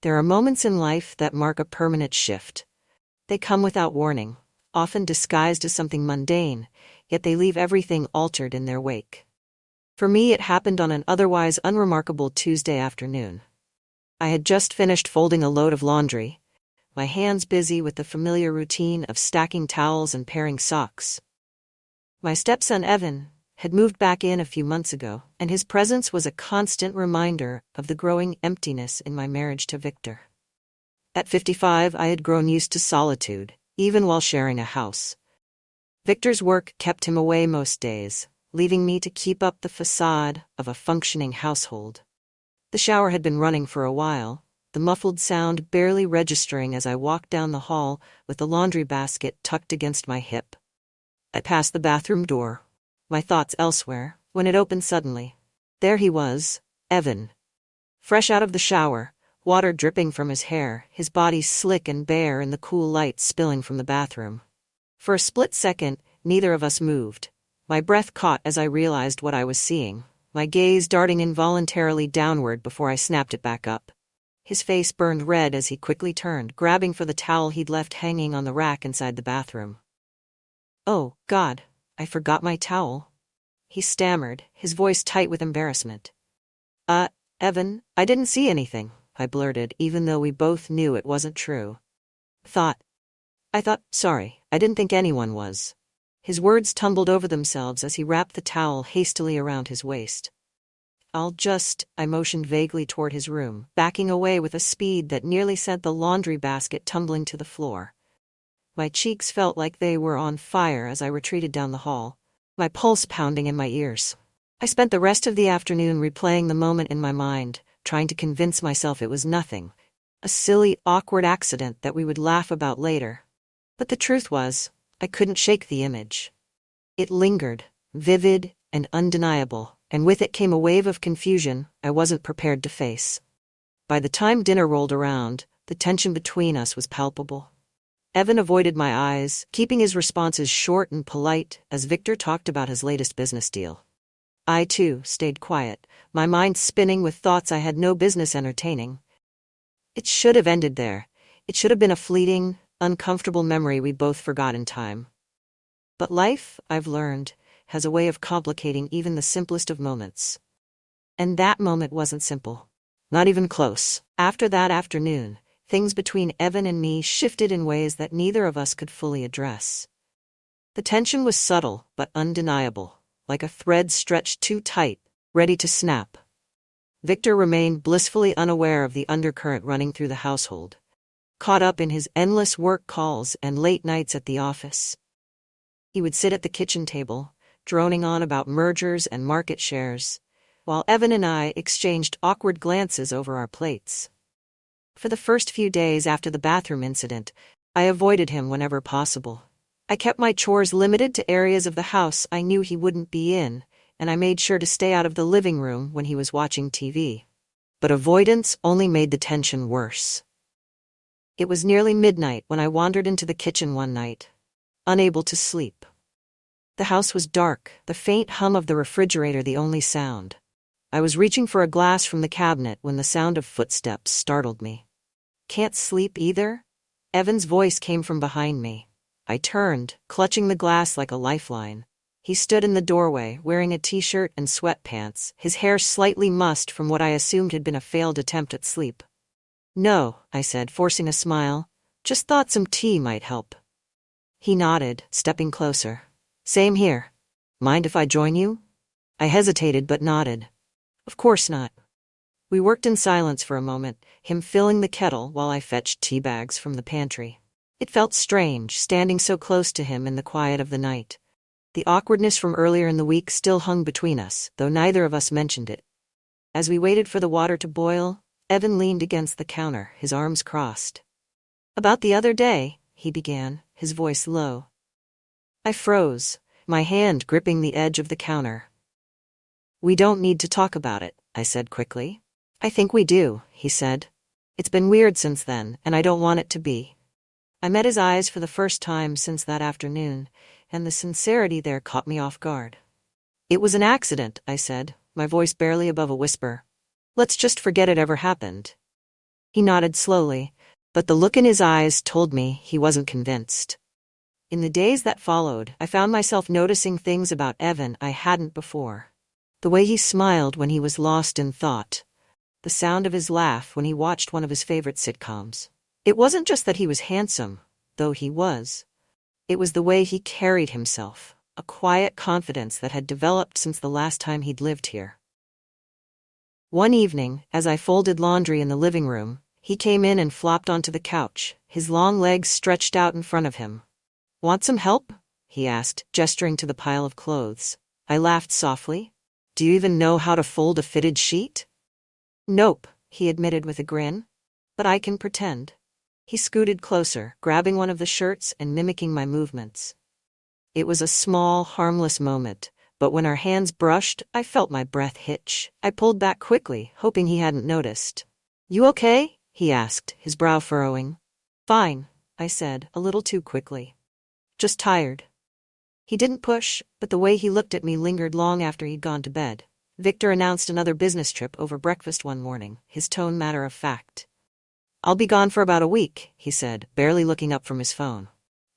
There are moments in life that mark a permanent shift. They come without warning, often disguised as something mundane, yet they leave everything altered in their wake. For me, it happened on an otherwise unremarkable Tuesday afternoon. I had just finished folding a load of laundry, my hands busy with the familiar routine of stacking towels and pairing socks. My stepson Evan had moved back in a few months ago, and his presence was a constant reminder of the growing emptiness in my marriage to Victor. At 55, I had grown used to solitude, even while sharing a house. Victor's work kept him away most days, leaving me to keep up the facade of a functioning household. The shower had been running for a while, the muffled sound barely registering as I walked down the hall with the laundry basket tucked against my hip. I passed the bathroom door, my thoughts elsewhere, when it opened suddenly. There he was, Evan. Fresh out of the shower, water dripping from his hair, his body slick and bare in the cool light spilling from the bathroom. For a split second, neither of us moved. My breath caught as I realized what I was seeing, my gaze darting involuntarily downward before I snapped it back up. His face burned red as he quickly turned, grabbing for the towel he'd left hanging on the rack inside the bathroom. "Oh, God, I forgot my towel," he stammered, his voice tight with embarrassment. Evan, I didn't see anything," I blurted, even though we both knew it wasn't true. Sorry, I didn't think anyone was." His words tumbled over themselves as he wrapped the towel hastily around his waist. I motioned vaguely toward his room, backing away with a speed that nearly sent the laundry basket tumbling to the floor. My cheeks felt like they were on fire as I retreated down the hall, my pulse pounding in my ears. I spent the rest of the afternoon replaying the moment in my mind, trying to convince myself it was nothing, a silly, awkward accident that we would laugh about later. But the truth was, I couldn't shake the image. It lingered, vivid and undeniable, and with it came a wave of confusion I wasn't prepared to face. By the time dinner rolled around, the tension between us was palpable. Evan avoided my eyes, keeping his responses short and polite as Victor talked about his latest business deal. I, too, stayed quiet, my mind spinning with thoughts I had no business entertaining. It should have ended there. It should have been a fleeting, uncomfortable memory we both forgot in time. But life, I've learned, has a way of complicating even the simplest of moments. And that moment wasn't simple. Not even close. After that afternoon, things between Evan and me shifted in ways that neither of us could fully address. The tension was subtle but undeniable, like a thread stretched too tight, ready to snap. Victor remained blissfully unaware of the undercurrent running through the household, caught up in his endless work calls and late nights at the office. He would sit at the kitchen table, droning on about mergers and market shares, while Evan and I exchanged awkward glances over our plates. For the first few days after the bathroom incident, I avoided him whenever possible. I kept my chores limited to areas of the house I knew he wouldn't be in, and I made sure to stay out of the living room when he was watching TV. But avoidance only made the tension worse. It was nearly midnight when I wandered into the kitchen one night, unable to sleep. The house was dark, the faint hum of the refrigerator the only sound. I was reaching for a glass from the cabinet when the sound of footsteps startled me. "Can't sleep either?" Evan's voice came from behind me. I turned, clutching the glass like a lifeline. He stood in the doorway, wearing a t-shirt and sweatpants, his hair slightly mussed from what I assumed had been a failed attempt at sleep. "No," I said, forcing a smile. "Just thought some tea might help." He nodded, stepping closer. "Same here. Mind if I join you?" I hesitated but nodded. "Of course not." We worked in silence for a moment, him filling the kettle while I fetched tea bags from the pantry. It felt strange, standing so close to him in the quiet of the night. The awkwardness from earlier in the week still hung between us, though neither of us mentioned it. As we waited for the water to boil, Evan leaned against the counter, his arms crossed. "About the other day," he began, his voice low. I froze, my hand gripping the edge of the counter. "We don't need to talk about it," I said quickly. "I think we do," he said. "It's been weird since then, and I don't want it to be." I met his eyes for the first time since that afternoon, and the sincerity there caught me off guard. "It was an accident," I said, my voice barely above a whisper. "Let's just forget it ever happened." He nodded slowly, but the look in his eyes told me he wasn't convinced. In the days that followed, I found myself noticing things about Evan I hadn't before. The way he smiled when he was lost in thought. The sound of his laugh when he watched one of his favorite sitcoms. It wasn't just that he was handsome, though he was. It was the way he carried himself, a quiet confidence that had developed since the last time he'd lived here. One evening, as I folded laundry in the living room, he came in and flopped onto the couch, his long legs stretched out in front of him. "Want some help?" he asked, gesturing to the pile of clothes. I laughed softly. "Do you even know how to fold a fitted sheet?" "Nope," he admitted with a grin. "But I can pretend." He scooted closer, grabbing one of the shirts and mimicking my movements. It was a small, harmless moment, but when our hands brushed, I felt my breath hitch. I pulled back quickly, hoping he hadn't noticed. "You okay?" he asked, his brow furrowing. "Fine," I said, a little too quickly. "Just tired." He didn't push, but the way he looked at me lingered long after he'd gone to bed. Victor announced another business trip over breakfast one morning, his tone matter of fact. "I'll be gone for about a week," he said, barely looking up from his phone.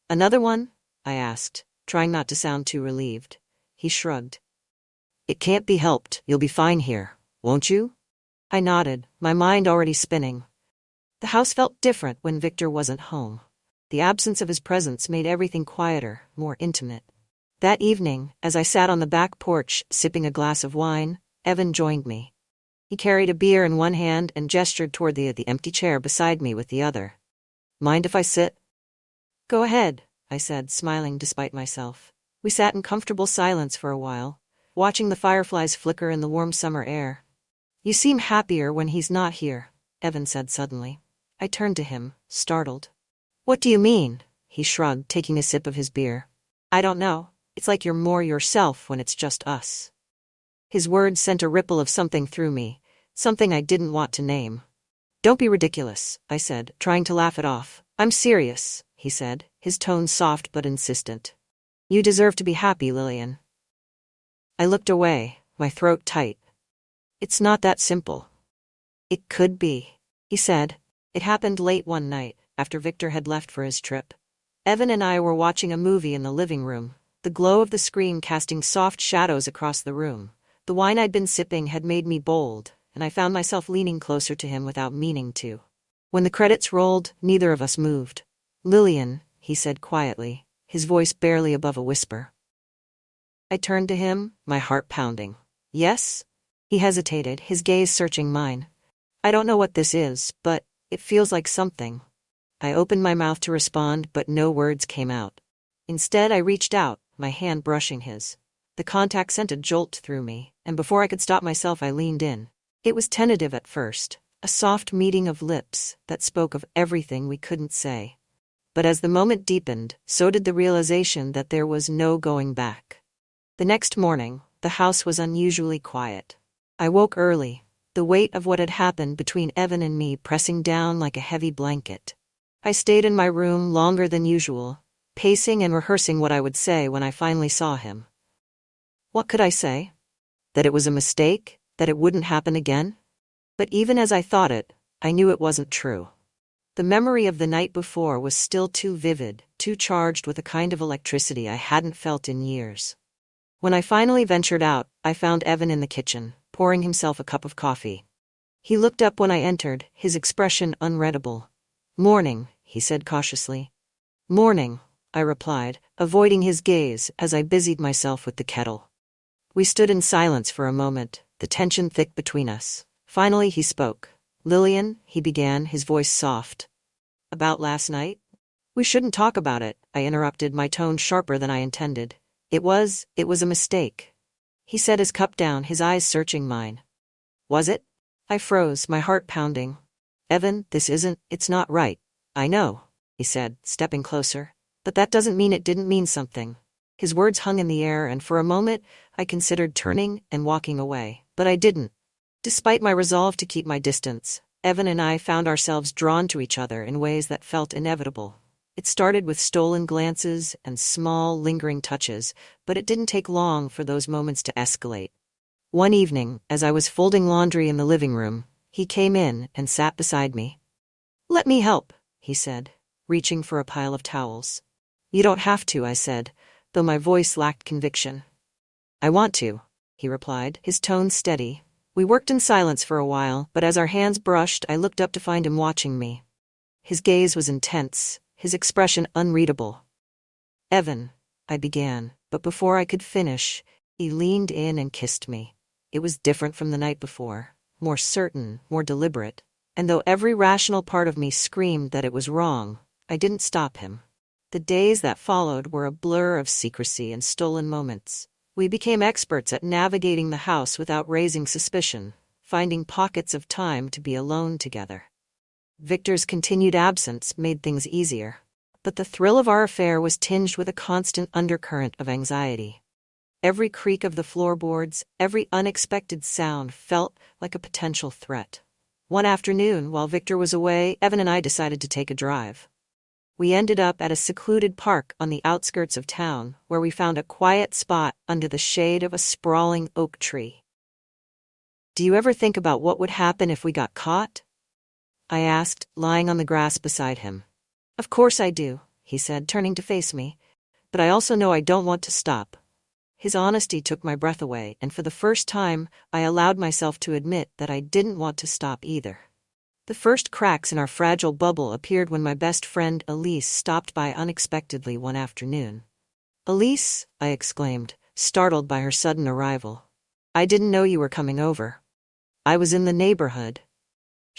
"Another one?" I asked, trying not to sound too relieved. He shrugged. "It can't be helped. You'll be fine here, won't you?" I nodded, my mind already spinning. The house felt different when Victor wasn't home. The absence of his presence made everything quieter, more intimate. That evening, as I sat on the back porch, sipping a glass of wine, Evan joined me. He carried a beer in one hand and gestured toward the empty chair beside me with the other. "Mind if I sit?" "Go ahead," I said, smiling despite myself. We sat in comfortable silence for a while, watching the fireflies flicker in the warm summer air. "You seem happier when he's not here," Evan said suddenly. I turned to him, startled. "What do you mean?" He shrugged, taking a sip of his beer. "I don't know. It's like you're more yourself when it's just us." His words sent a ripple of something through me, something I didn't want to name. "Don't be ridiculous," I said, trying to laugh it off. "I'm serious," he said, his tone soft but insistent. "You deserve to be happy, Lillian." I looked away, my throat tight. "It's not that simple." "It could be," he said. It happened late one night, after Victor had left for his trip. Evan and I were watching a movie in the living room, the glow of the screen casting soft shadows across the room. The wine I'd been sipping had made me bold, and I found myself leaning closer to him without meaning to. When the credits rolled, neither of us moved. "Lillian," he said quietly, his voice barely above a whisper. I turned to him, my heart pounding. "Yes?" He hesitated, his gaze searching mine. "I don't know what this is, but it feels like something." I opened my mouth to respond, but no words came out. Instead, I reached out, my hand brushing his. The contact sent a jolt through me, and before I could stop myself, I leaned in. It was tentative at first, a soft meeting of lips that spoke of everything we couldn't say. But as the moment deepened, so did the realization that there was no going back. The next morning, the house was unusually quiet. I woke early, the weight of what had happened between Evan and me pressing down like a heavy blanket. I stayed in my room longer than usual, pacing and rehearsing what I would say when I finally saw him. What could I say? That it was a mistake? That it wouldn't happen again? But even as I thought it, I knew it wasn't true. The memory of the night before was still too vivid, too charged with a kind of electricity I hadn't felt in years. When I finally ventured out, I found Evan in the kitchen, pouring himself a cup of coffee. He looked up when I entered, his expression unreadable. "Morning," he said cautiously. "Morning," I replied, avoiding his gaze as I busied myself with the kettle. We stood in silence for a moment, the tension thick between us. Finally he spoke. "Lillian," he began, his voice soft. "About last night?" "We shouldn't talk about it," I interrupted, my tone sharper than I intended. It was a mistake." He set his cup down, his eyes searching mine. "Was it?" I froze, my heart pounding. "Evan, it's not right." "I know," he said, stepping closer. "But that doesn't mean it didn't mean something." His words hung in the air, and for a moment, I considered turning and walking away. But I didn't. Despite my resolve to keep my distance, Evan and I found ourselves drawn to each other in ways that felt inevitable. It started with stolen glances and small, lingering touches, but it didn't take long for those moments to escalate. One evening, as I was folding laundry in the living room, he came in and sat beside me. Let me help, he said, reaching for a pile of towels. You don't have to, I said, though my voice lacked conviction. I want to, he replied, his tone steady. We worked in silence for a while, but as our hands brushed, I looked up to find him watching me. His gaze was intense, his expression unreadable. Evan, I began, but before I could finish, he leaned in and kissed me. It was different from the night before, more certain, more deliberate. And though every rational part of me screamed that it was wrong, I didn't stop him. The days that followed were a blur of secrecy and stolen moments. We became experts at navigating the house without raising suspicion, finding pockets of time to be alone together. Victor's continued absence made things easier, but the thrill of our affair was tinged with a constant undercurrent of anxiety. Every creak of the floorboards, every unexpected sound felt like a potential threat. One afternoon, while Victor was away, Evan and I decided to take a drive. We ended up at a secluded park on the outskirts of town, where we found a quiet spot under the shade of a sprawling oak tree. Do you ever think about what would happen if we got caught? I asked, lying on the grass beside him. Of course I do, he said, turning to face me. But I also know I don't want to stop. His honesty took my breath away, and for the first time, I allowed myself to admit that I didn't want to stop either. The first cracks in our fragile bubble appeared when my best friend Elise stopped by unexpectedly one afternoon. Elise, I exclaimed, startled by her sudden arrival. I didn't know you were coming over. I was in the neighborhood,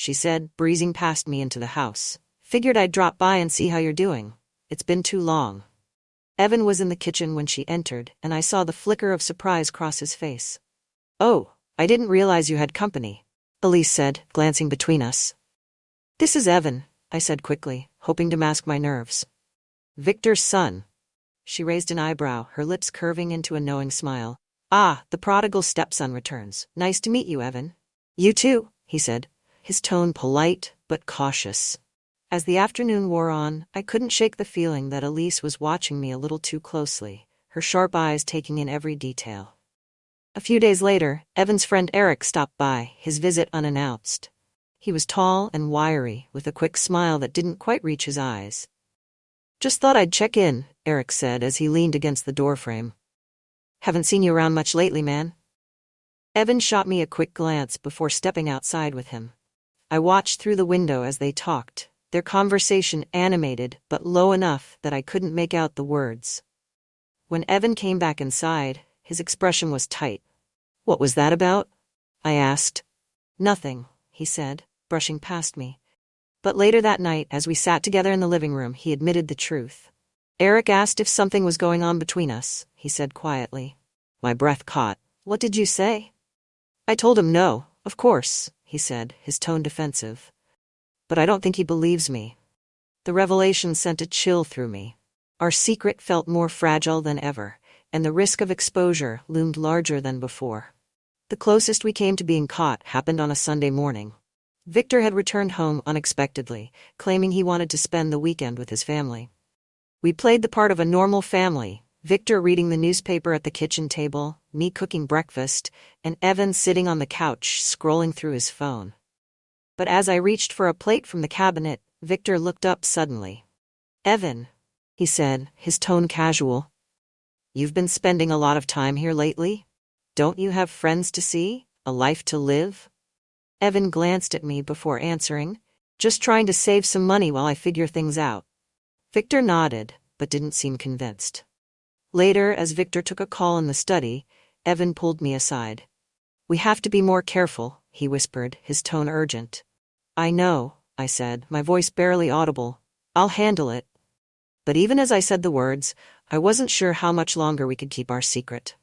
she said, breezing past me into the house. Figured I'd drop by and see how you're doing. It's been too long. Evan was in the kitchen when she entered, and I saw the flicker of surprise cross his face. Oh, I didn't realize you had company, Elise said, glancing between us. This is Evan, I said quickly, hoping to mask my nerves. Victor's son. She raised an eyebrow, her lips curving into a knowing smile. Ah, the prodigal stepson returns. Nice to meet you, Evan. You too, he said, his tone polite but cautious. As the afternoon wore on, I couldn't shake the feeling that Elise was watching me a little too closely, her sharp eyes taking in every detail. A few days later, Evan's friend Eric stopped by, his visit unannounced. He was tall and wiry, with a quick smile that didn't quite reach his eyes. Just thought I'd check in, Eric said as he leaned against the doorframe. Haven't seen you around much lately, man. Evan shot me a quick glance before stepping outside with him. I watched through the window as they talked, their conversation animated but low enough that I couldn't make out the words. When Evan came back inside, his expression was tight. What was that about? I asked. Nothing, he said, brushing past me. But later that night, as we sat together in the living room, he admitted the truth. Eric asked if something was going on between us, he said quietly. My breath caught. What did you say? I told him no, of course, he said, his tone defensive. But I don't think he believes me. The revelation sent a chill through me. Our secret felt more fragile than ever, and the risk of exposure loomed larger than before. The closest we came to being caught happened on a Sunday morning. Victor had returned home unexpectedly, claiming he wanted to spend the weekend with his family. We played the part of a normal family, Victor reading the newspaper at the kitchen table, me cooking breakfast, and Evan sitting on the couch scrolling through his phone. But as I reached for a plate from the cabinet, Victor looked up suddenly. Evan, he said, his tone casual. You've been spending a lot of time here lately? Don't you have friends to see? A life to live? Evan glanced at me before answering. Just trying to save some money while I figure things out. Victor nodded, but didn't seem convinced. Later, as Victor took a call in the study, Evan pulled me aside. We have to be more careful, he whispered, his tone urgent. I know, I said, my voice barely audible. I'll handle it. But even as I said the words, I wasn't sure how much longer we could keep our secret.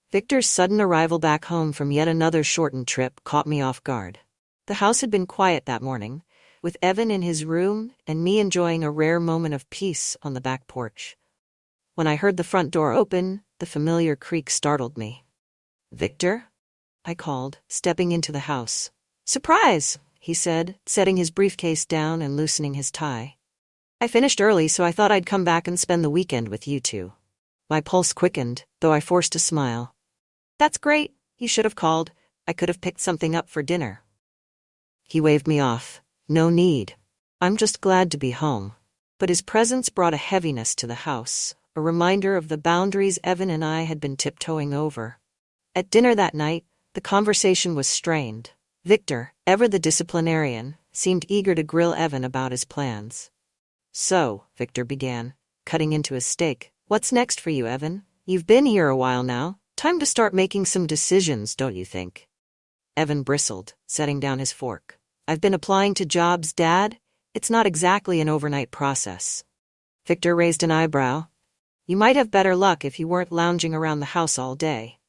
Victor's sudden arrival back home from yet another shortened trip caught me off guard. The house had been quiet that morning, with Evan in his room and me enjoying a rare moment of peace on the back porch. When I heard the front door open, the familiar creak startled me. Victor? I called, stepping into the house. Surprise, he said, setting his briefcase down and loosening his tie. I finished early, so I thought I'd come back and spend the weekend with you two. My pulse quickened, though I forced a smile. That's great. You should have called. I could have picked something up for dinner. He waved me off. No need. I'm just glad to be home. But his presence brought a heaviness to the house, a reminder of the boundaries Evan and I had been tiptoeing over. At dinner that night, the conversation was strained. Victor, ever the disciplinarian, seemed eager to grill Evan about his plans. "So," Victor began, cutting into his steak, "what's next for you, Evan? You've been here a while now. Time to start making some decisions, don't you think?" Evan bristled, setting down his fork. "I've been applying to jobs, Dad. It's not exactly an overnight process." Victor raised an eyebrow. "You might have better luck if you weren't lounging around the house all day."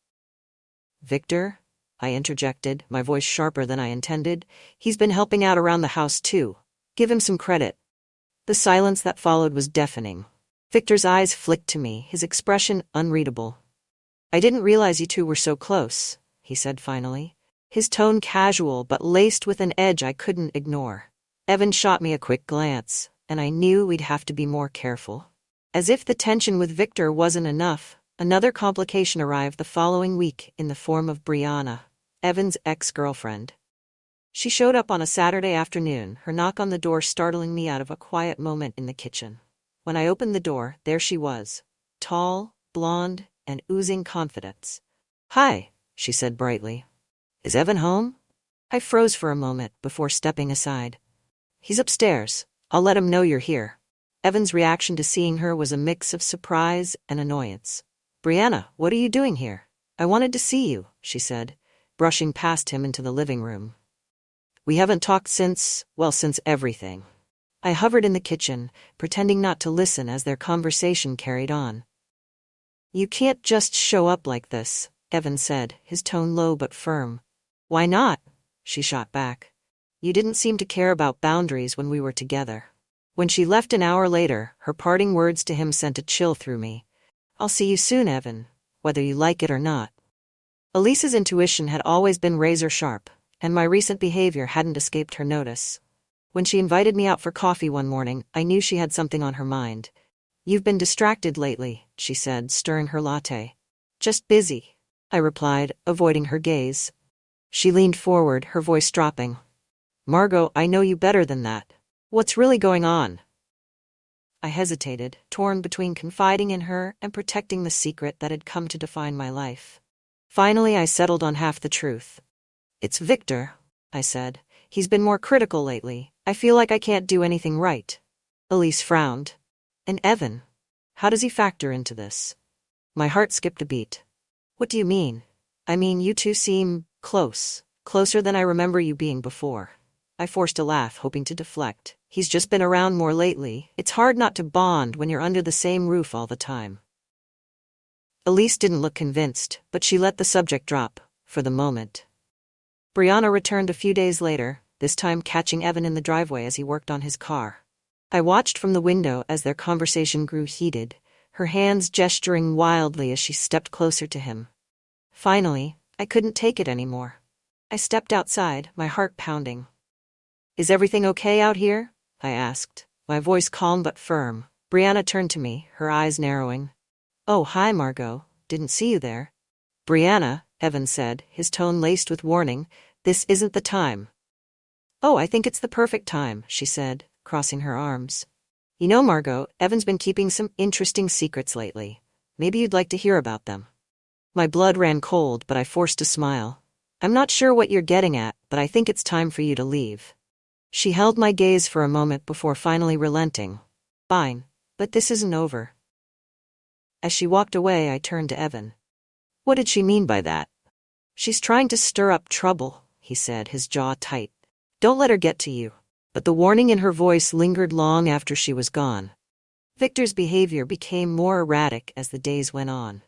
"Victor?" I interjected, my voice sharper than I intended. "He's been helping out around the house too. Give him some credit." The silence that followed was deafening. Victor's eyes flicked to me, his expression unreadable. "I didn't realize you two were so close," he said finally, his tone casual but laced with an edge I couldn't ignore. Evan shot me a quick glance, and I knew we'd have to be more careful. As if the tension with Victor wasn't enough, another complication arrived the following week in the form of Brianna, Evan's ex-girlfriend. She showed up on a Saturday afternoon, her knock on the door startling me out of a quiet moment in the kitchen. When I opened the door, there she was, tall, blonde, and oozing confidence. "Hi," she said brightly. "Is Evan home?" I froze for a moment before stepping aside. "He's upstairs. I'll let him know you're here." Evan's reaction to seeing her was a mix of surprise and annoyance. "Brianna, what are you doing here?" "I wanted to see you," she said, brushing past him into the living room. "We haven't talked since everything." I hovered in the kitchen, pretending not to listen as their conversation carried on. "You can't just show up like this," Evan said, his tone low but firm. "Why not?" she shot back. "You didn't seem to care about boundaries when we were together." When she left an hour later, her parting words to him sent a chill through me. "I'll see you soon, Evan, whether you like it or not." Elise's intuition had always been razor sharp, and my recent behavior hadn't escaped her notice. When she invited me out for coffee one morning, I knew she had something on her mind. "You've been distracted lately," she said, stirring her latte. "Just busy," I replied, avoiding her gaze. She leaned forward, her voice dropping. "Margot, I know you better than that. What's really going on?" I hesitated, torn between confiding in her and protecting the secret that had come to define my life. Finally, I settled on half the truth. "It's Victor," I said. "He's been more critical lately. I feel like I can't do anything right." Elise frowned. "And Evan? How does he factor into this?" My heart skipped a beat. "What do you mean?" "I mean, you two seem close. Closer than I remember you being before." I forced a laugh, hoping to deflect. "He's just been around more lately. It's hard not to bond when you're under the same roof all the time." Elise didn't look convinced, but she let the subject drop, for the moment. Brianna returned a few days later, this time catching Evan in the driveway as he worked on his car. I watched from the window as their conversation grew heated, her hands gesturing wildly as she stepped closer to him. Finally, I couldn't take it anymore. I stepped outside, my heart pounding. "Is everything okay out here?" I asked, my voice calm but firm. Brianna turned to me, her eyes narrowing. "Oh, hi, Margot. Didn't see you there." "Brianna," Evan said, his tone laced with warning, "this isn't the time." "Oh, I think it's the perfect time," she said, crossing her arms. "You know, Margot, Evan's been keeping some interesting secrets lately. Maybe you'd like to hear about them." My blood ran cold, but I forced a smile. "I'm not sure what you're getting at, but I think it's time for you to leave." She held my gaze for a moment before finally relenting. "Fine, but this isn't over." As she walked away, I turned to Evan. "What did she mean by that?" "She's trying to stir up trouble," he said, his jaw tight. "Don't let her get to you." But the warning in her voice lingered long after she was gone. Victor's behavior became more erratic as the days went on.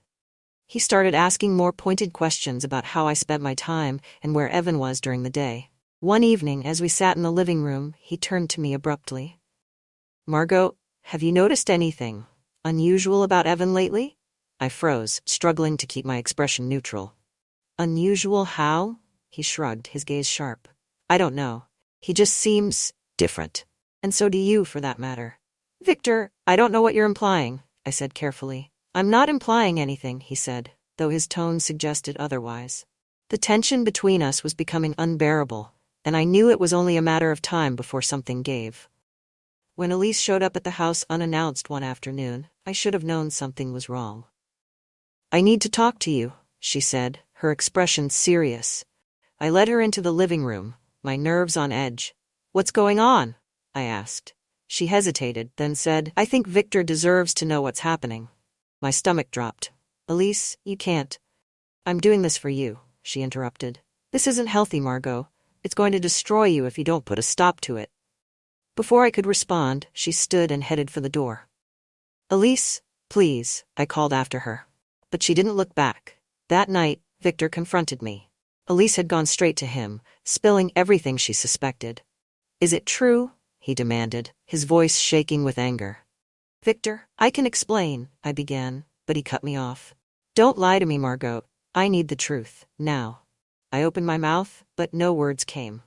He started asking more pointed questions about how I spent my time and where Evan was during the day. One evening, as we sat in the living room, he turned to me abruptly. "Margot, have you noticed anything unusual about Evan lately?" I froze, struggling to keep my expression neutral. "Unusual how?" He shrugged, his gaze sharp. "I don't know. He just seems different. And so do you, for that matter." "Victor, I don't know what you're implying," I said carefully. "I'm not implying anything," he said, though his tone suggested otherwise. The tension between us was becoming unbearable, and I knew it was only a matter of time before something gave. When Elise showed up at the house unannounced one afternoon, I should have known something was wrong. "I need to talk to you," she said, her expression serious. I led her into the living room, my nerves on edge. "What's going on?" I asked. She hesitated, then said, "I think Victor deserves to know what's happening." My stomach dropped. "Elise, you can't." "I'm doing this for you," she interrupted. "This isn't healthy, Margot. It's going to destroy you if you don't put a stop to it." Before I could respond, she stood and headed for the door. "Elise, please," I called after her. But she didn't look back. That night, Victor confronted me. Elise had gone straight to him, spilling everything she suspected. "Is it true?" he demanded, his voice shaking with anger. "Victor, I can explain," I began, but he cut me off. "Don't lie to me, Margot. I need the truth, now." I opened my mouth, but no words came.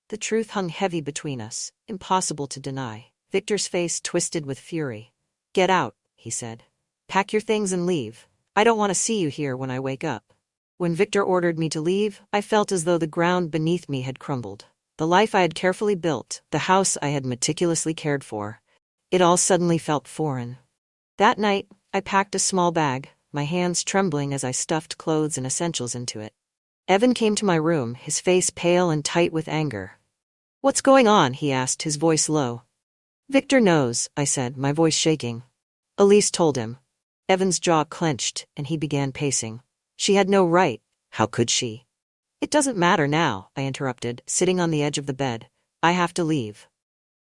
The truth hung heavy between us, impossible to deny. Victor's face twisted with fury. "Get out," he said. "Pack your things and leave. I don't want to see you here when I wake up." When Victor ordered me to leave, I felt as though the ground beneath me had crumbled. The life I had carefully built, the house I had meticulously cared for, it all suddenly felt foreign. That night, I packed a small bag, my hands trembling as I stuffed clothes and essentials into it. Evan came to my room, his face pale and tight with anger. "What's going on?" he asked, his voice low. "Victor knows," I said, my voice shaking. Elise told him. Evan's jaw clenched, and he began pacing. "She had no right. How could she?" "It doesn't matter now," I interrupted, sitting on the edge of the bed. "I have to leave."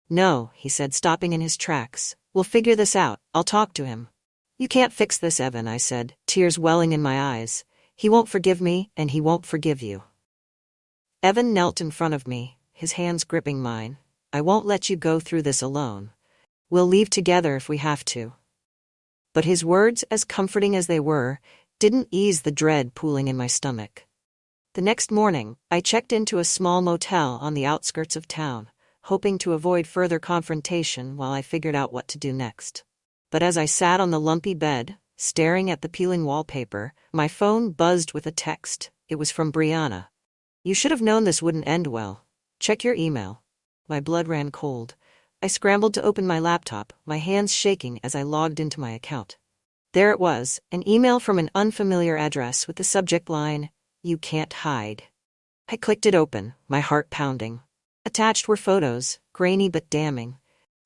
"No," he said, stopping in his tracks. "We'll figure this out. I'll talk to him." "You can't fix this, Evan," I said, tears welling in my eyes. "He won't forgive me, and he won't forgive you." Evan knelt in front of me, his hands gripping mine. "I won't let you go through this alone. We'll leave together if we have to." But his words, as comforting as they were, didn't ease the dread pooling in my stomach. The next morning, I checked into a small motel on the outskirts of town, hoping to avoid further confrontation while I figured out what to do next. But as I sat on the lumpy bed, staring at the peeling wallpaper, my phone buzzed with a text. It was from Brianna. "You should have known this wouldn't end well. Check your email." My blood ran cold. I scrambled to open my laptop, my hands shaking as I logged into my account. There it was, an email from an unfamiliar address with the subject line, "You can't hide." I clicked it open, my heart pounding. Attached were photos, grainy but damning.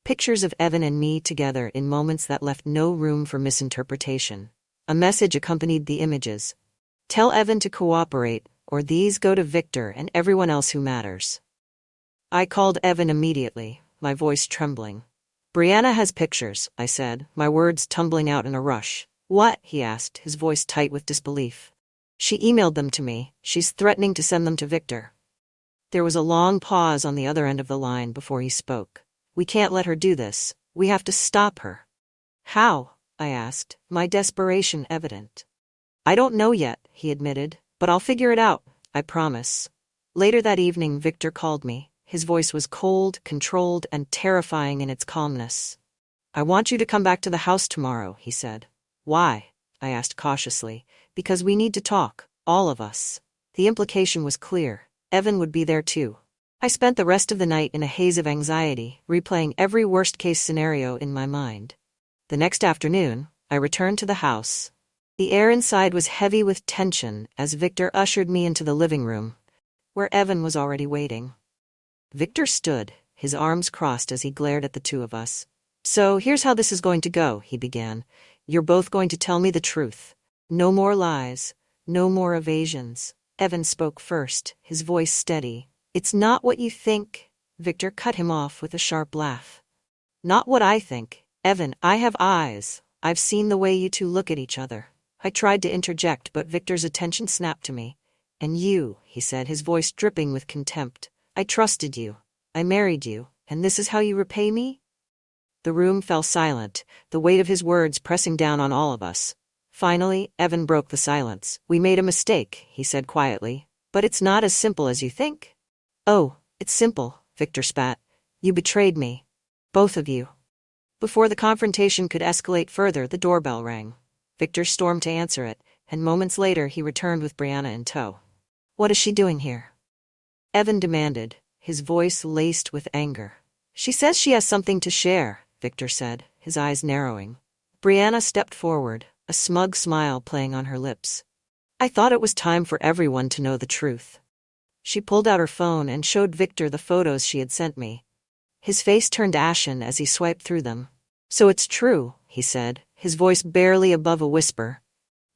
Pictures of Evan and me together in moments that left no room for misinterpretation. A message accompanied the images. "Tell Evan to cooperate, or these go to Victor and everyone else who matters." I called Evan immediately, my voice trembling. "Brianna has pictures," I said, my words tumbling out in a rush. "What?" he asked, his voice tight with disbelief. "She emailed them to me. She's threatening to send them to Victor." There was a long pause on the other end of the line before he spoke. "We can't let her do this. We have to stop her." "How?" I asked, my desperation evident. "I don't know yet," he admitted, "but I'll figure it out, I promise." Later that evening, Victor called me. His voice was cold, controlled, and terrifying in its calmness. "I want you to come back to the house tomorrow," he said. "Why?" I asked cautiously. "Because we need to talk, all of us." The implication was clear. Evan would be there too. I spent the rest of the night in a haze of anxiety, replaying every worst-case scenario in my mind. The next afternoon, I returned to the house. The air inside was heavy with tension as Victor ushered me into the living room, where Evan was already waiting. Victor stood, his arms crossed as he glared at the two of us. "So here's how this is going to go," he began. "You're both going to tell me the truth. No more lies, no more evasions." Evan spoke first, his voice steady. "It's not what you think." Victor cut him off with a sharp laugh. "Not what I think. Evan, I have eyes. I've seen the way you two look at each other." I tried to interject, but Victor's attention snapped to me. "And you," he said, his voice dripping with contempt. "I trusted you. I married you, and this is how you repay me?" The room fell silent, the weight of his words pressing down on all of us. Finally, Evan broke the silence. "We made a mistake," he said quietly. "But it's not as simple as you think." "Oh, it's simple," Victor spat. "You betrayed me. Both of you." Before the confrontation could escalate further, the doorbell rang. Victor stormed to answer it, and moments later he returned with Brianna in tow. "What is she doing here?" Evan demanded, his voice laced with anger. She says she has something to share, Victor said, his eyes narrowing. Brianna stepped forward, a smug smile playing on her lips. I thought it was time for everyone to know the truth. She pulled out her phone and showed Victor the photos she had sent me. His face turned ashen as he swiped through them. So it's true, he said, his voice barely above a whisper.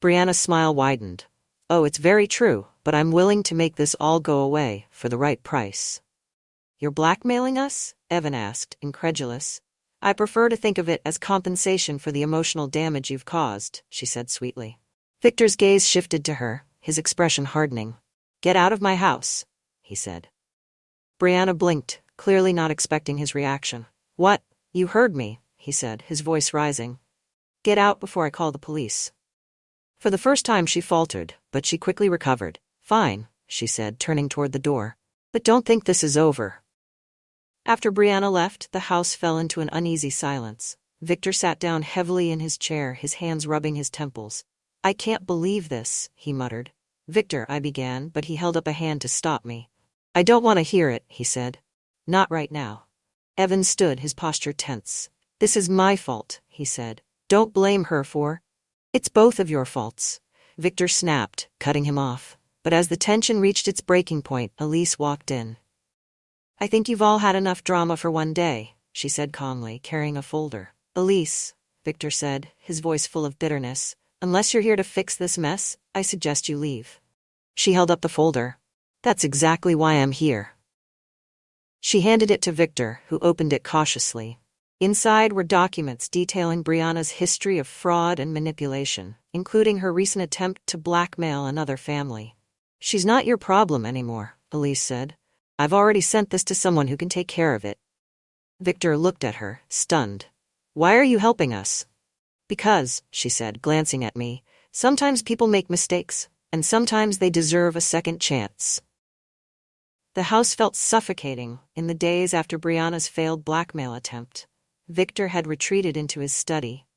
Brianna's smile widened. Oh, it's very true, but I'm willing to make this all go away for the right price. You're blackmailing us? Evan asked, incredulous. I prefer to think of it as compensation for the emotional damage you've caused, she said sweetly. Victor's gaze shifted to her, his expression hardening. Get out of my house, he said. Brianna blinked, clearly not expecting his reaction. What? You heard me, he said, his voice rising. Get out before I call the police. For the first time she faltered, but she quickly recovered. Fine, she said, turning toward the door. But don't think this is over. After Brianna left, the house fell into an uneasy silence. Victor sat down heavily in his chair, his hands rubbing his temples. I can't believe this, he muttered. Victor, I began, but he held up a hand to stop me. I don't want to hear it, he said. Not right now. Evan stood, his posture tense. This is my fault, he said. Don't blame her for. It's both of your faults. Victor snapped, cutting him off. But as the tension reached its breaking point, Elise walked in. I think you've all had enough drama for one day, she said calmly, carrying a folder. Elise, Victor said, his voice full of bitterness, unless you're here to fix this mess, I suggest you leave. She held up the folder. That's exactly why I'm here. She handed it to Victor, who opened it cautiously. Inside were documents detailing Brianna's history of fraud and manipulation, including her recent attempt to blackmail another family. She's not your problem anymore, Elise said. I've already sent this to someone who can take care of it. Victor looked at her, stunned. Why are you helping us? Because, she said, glancing at me, sometimes people make mistakes, and sometimes they deserve a second chance. The house felt suffocating in the days after Brianna's failed blackmail attempt. Victor had retreated into his study,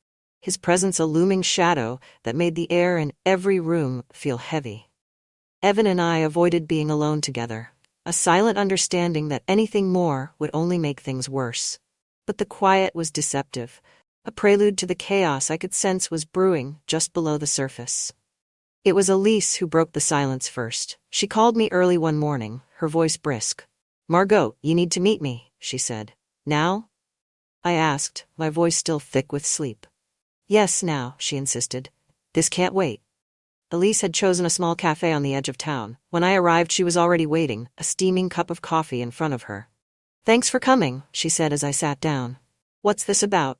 his presence a looming shadow that made the air in every room feel heavy. Evan and I avoided being alone together, a silent understanding that anything more would only make things worse. But the quiet was deceptive, a prelude to the chaos I could sense was brewing just below the surface. It was Elise who broke the silence first. She called me early one morning, her voice brisk. Margot, you need to meet me, she said. Now? I asked, my voice still thick with sleep. Yes, now, she insisted. This can't wait. Elise had chosen a small cafe on the edge of town. When I arrived, she was already waiting, a steaming cup of coffee in front of her. Thanks for coming, she said as I sat down. What's this about?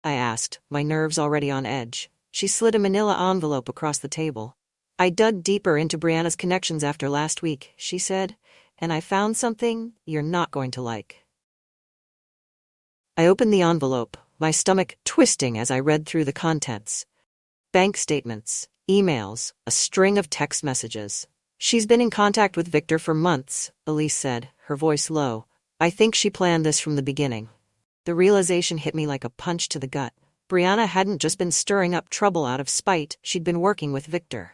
I asked, my nerves already on edge. She slid a manila envelope across the table. I dug deeper into Brianna's connections after last week, she said, and I found something you're not going to like. I opened the envelope, my stomach twisting as I read through the contents. Bank statements, emails, a string of text messages. She's been in contact with Victor for months, Elise said, her voice low. I think she planned this from the beginning. The realization hit me like a punch to the gut. Brianna hadn't just been stirring up trouble out of spite, she'd been working with Victor.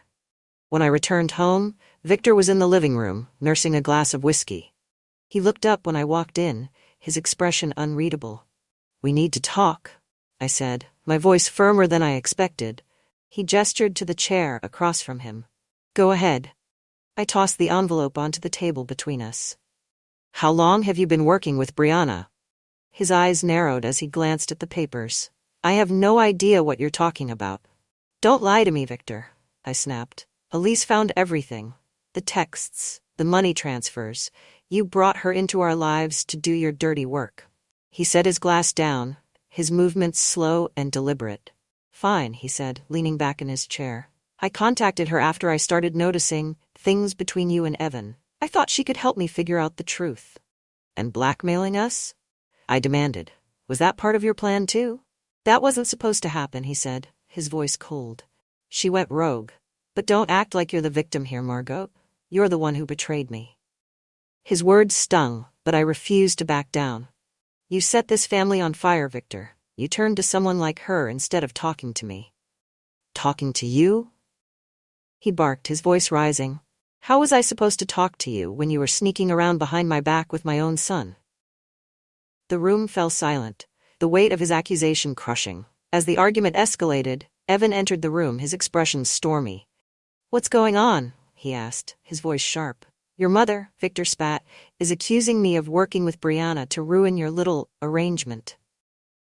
When I returned home, Victor was in the living room, nursing a glass of whiskey. He looked up when I walked in, his expression unreadable. We need to talk, I said, my voice firmer than I expected. He gestured to the chair across from him. Go ahead. I tossed the envelope onto the table between us. How long have you been working with Brianna? His eyes narrowed as he glanced at the papers. I have no idea what you're talking about. Don't lie to me, Victor, I snapped. Elise found everything. The texts, the money transfers. You brought her into our lives to do your dirty work. He set his glass down, his movements slow and deliberate. Fine, he said, leaning back in his chair. I contacted her after I started noticing things between you and Evan. I thought she could help me figure out the truth. And blackmailing us? I demanded. Was that part of your plan too? That wasn't supposed to happen, he said, his voice cold. She went rogue. But don't act like you're the victim here, Margot. You're the one who betrayed me. His words stung, but I refused to back down. You set this family on fire, Victor. You turned to someone like her instead of talking to me. Talking to you? He barked, his voice rising. How was I supposed to talk to you when you were sneaking around behind my back with my own son? The room fell silent, the weight of his accusation crushing. As the argument escalated, Evan entered the room, his expression stormy. "What's going on?" he asked, his voice sharp. "Your mother," Victor spat, "is accusing me of working with Brianna to ruin your little arrangement."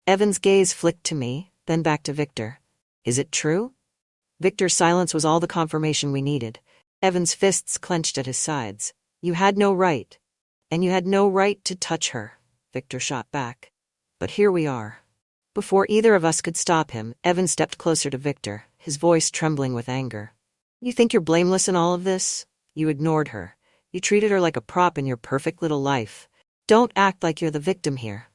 Evan's gaze flicked to me, then back to Victor. "Is it true?" Victor's silence was all the confirmation we needed. Evan's fists clenched at his sides. "You had no right. And you had no right to touch her," Victor shot back. "But here we are." Before either of us could stop him, Evan stepped closer to Victor, his voice trembling with anger. "You think you're blameless in all of this? You ignored her. You treated her like a prop in your perfect little life. Don't act like you're the victim here."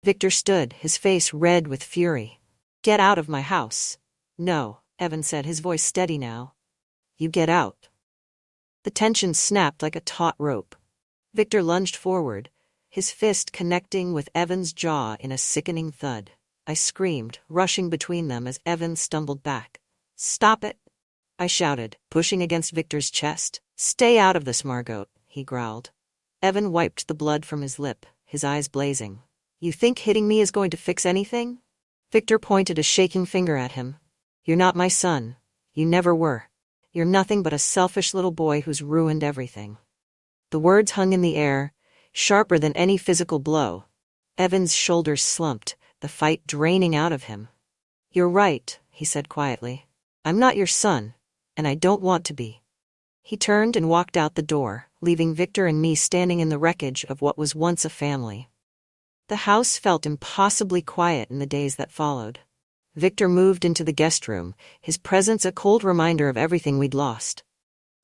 Victor stood, his face red with fury. "Get out of my house." "No," Evan said, his voice steady now. "You get out." The tension snapped like a taut rope. Victor lunged forward, his fist connecting with Evan's jaw in a sickening thud. I screamed, rushing between them as Evan stumbled back. "Stop it!" I shouted, pushing against Victor's chest. "Stay out of this, Margot," he growled. Evan wiped the blood from his lip, his eyes blazing. "You think hitting me is going to fix anything?" Victor pointed a shaking finger at him. "You're not my son. You never were. You're nothing but a selfish little boy who's ruined everything." The words hung in the air, sharper than any physical blow. Evan's shoulders slumped, the fight draining out of him. "You're right," he said quietly. "I'm not your son, and I don't want to be." He turned and walked out the door, leaving Victor and me standing in the wreckage of what was once a family. The house felt impossibly quiet in the days that followed. Victor moved into the guest room, his presence a cold reminder of everything we'd lost.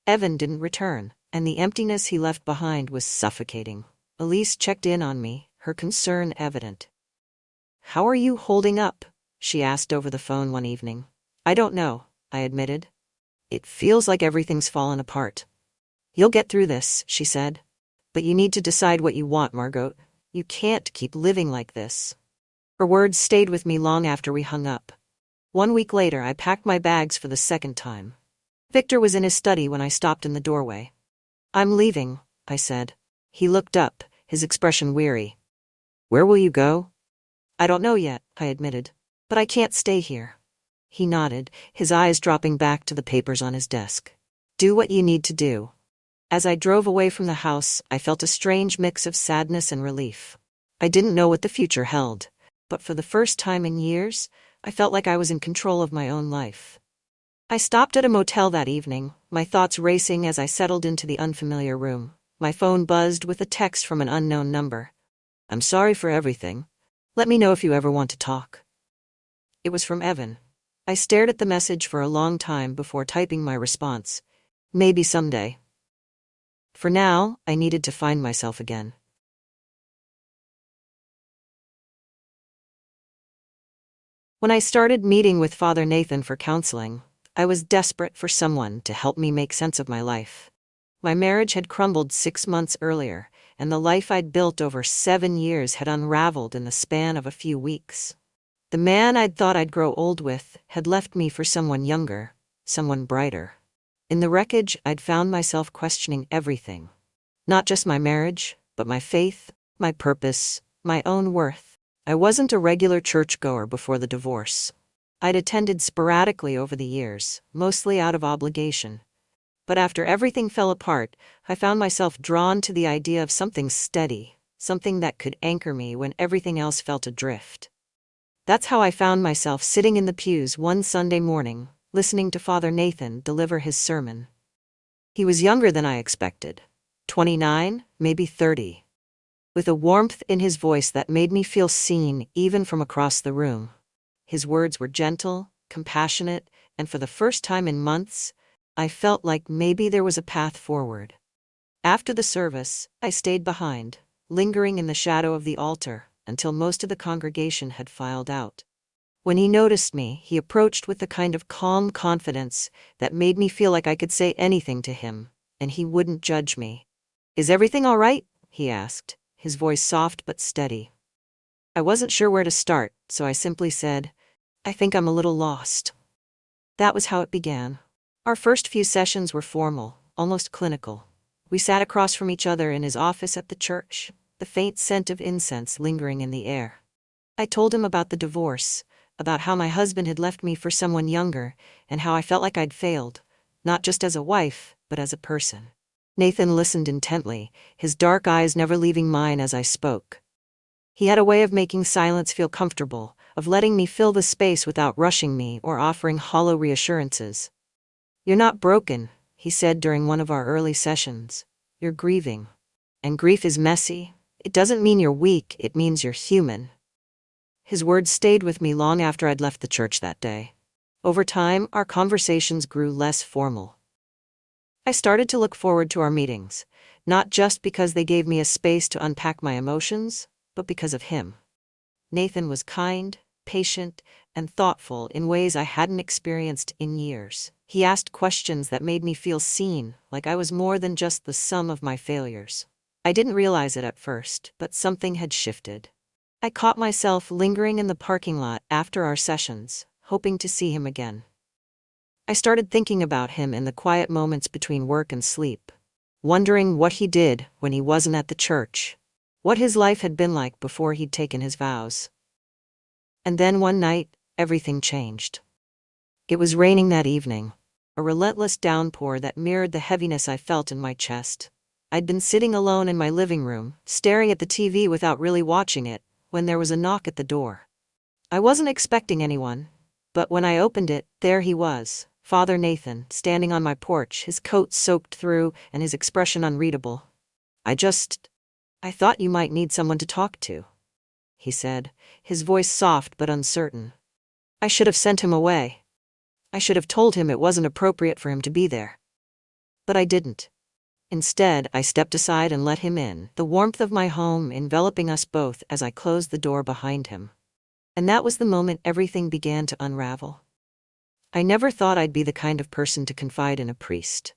Evan didn't return, and the emptiness he left behind was suffocating. Elise checked in on me, her concern evident. "How are you holding up?" she asked over the phone one evening. "I don't know," I admitted. "It feels like everything's fallen apart." "You'll get through this," she said. "But you need to decide what you want, Margot. You can't keep living like this." Her words stayed with me long after we hung up. 1 week later, I packed my bags for the second time. Victor was in his study when I stopped in the doorway. "I'm leaving," I said. He looked up, his expression weary. "Where will you go?" "I don't know yet," I admitted. "But I can't stay here." He nodded, his eyes dropping back to the papers on his desk. "Do what you need to do." As I drove away from the house, I felt a strange mix of sadness and relief. I didn't know what the future held, but for the first time in years, I felt like I was in control of my own life. I stopped at a motel that evening, my thoughts racing as I settled into the unfamiliar room. My phone buzzed with a text from an unknown number. "I'm sorry for everything. Let me know if you ever want to talk." It was from Evan. I stared at the message for a long time before typing my response. Maybe someday. For now, I needed to find myself again. When I started meeting with Father Nathan for counseling, I was desperate for someone to help me make sense of my life. My marriage had crumbled 6 months earlier, and the life I'd built over 7 years had unraveled in the span of a few weeks. The man I'd thought I'd grow old with had left me for someone younger, someone brighter. In the wreckage, I'd found myself questioning everything. Not just my marriage, but my faith, my purpose, my own worth. I wasn't a regular churchgoer before the divorce. I'd attended sporadically over the years, mostly out of obligation. But after everything fell apart, I found myself drawn to the idea of something steady, something that could anchor me when everything else felt adrift. That's how I found myself sitting in the pews one Sunday morning, listening to Father Nathan deliver his sermon. He was younger than I expected. 29, maybe 30. With a warmth in his voice that made me feel seen even from across the room. His words were gentle, compassionate, and for the first time in months, I felt like maybe there was a path forward. After the service, I stayed behind, lingering in the shadow of the altar, until most of the congregation had filed out. When he noticed me, he approached with the kind of calm confidence that made me feel like I could say anything to him, and he wouldn't judge me. "Is everything all right?" he asked, his voice soft but steady. I wasn't sure where to start, so I simply said, "I think I'm a little lost." That was how it began. Our first few sessions were formal, almost clinical. We sat across from each other in his office at the church, the faint scent of incense lingering in the air. I told him about the divorce, about how my husband had left me for someone younger, and how I felt like I'd failed, not just as a wife, but as a person. Nathan listened intently, his dark eyes never leaving mine as I spoke. He had a way of making silence feel comfortable, of letting me fill the space without rushing me or offering hollow reassurances. "You're not broken," he said during one of our early sessions. "You're grieving. And grief is messy. It doesn't mean you're weak, it means you're human." His words stayed with me long after I'd left the church that day. Over time, our conversations grew less formal. I started to look forward to our meetings, not just because they gave me a space to unpack my emotions, but because of him. Nathan was kind, patient, and thoughtful in ways I hadn't experienced in years. He asked questions that made me feel seen, like I was more than just the sum of my failures. I didn't realize it at first, but something had shifted. I caught myself lingering in the parking lot after our sessions, hoping to see him again. I started thinking about him in the quiet moments between work and sleep, wondering what he did when he wasn't at the church, what his life had been like before he'd taken his vows. And then one night, everything changed. It was raining that evening, a relentless downpour that mirrored the heaviness I felt in my chest. I'd been sitting alone in my living room, staring at the TV without really watching it, when there was a knock at the door. I wasn't expecting anyone, but when I opened it, there he was, Father Nathan, standing on my porch, his coat soaked through and his expression unreadable. I thought you might need someone to talk to," he said, his voice soft but uncertain. "I should have sent him away. I should have told him it wasn't appropriate for him to be there. But I didn't. Instead, I stepped aside and let him in, the warmth of my home enveloping us both as I closed the door behind him. And that was the moment everything began to unravel. I never thought I'd be the kind of person to confide in a priest.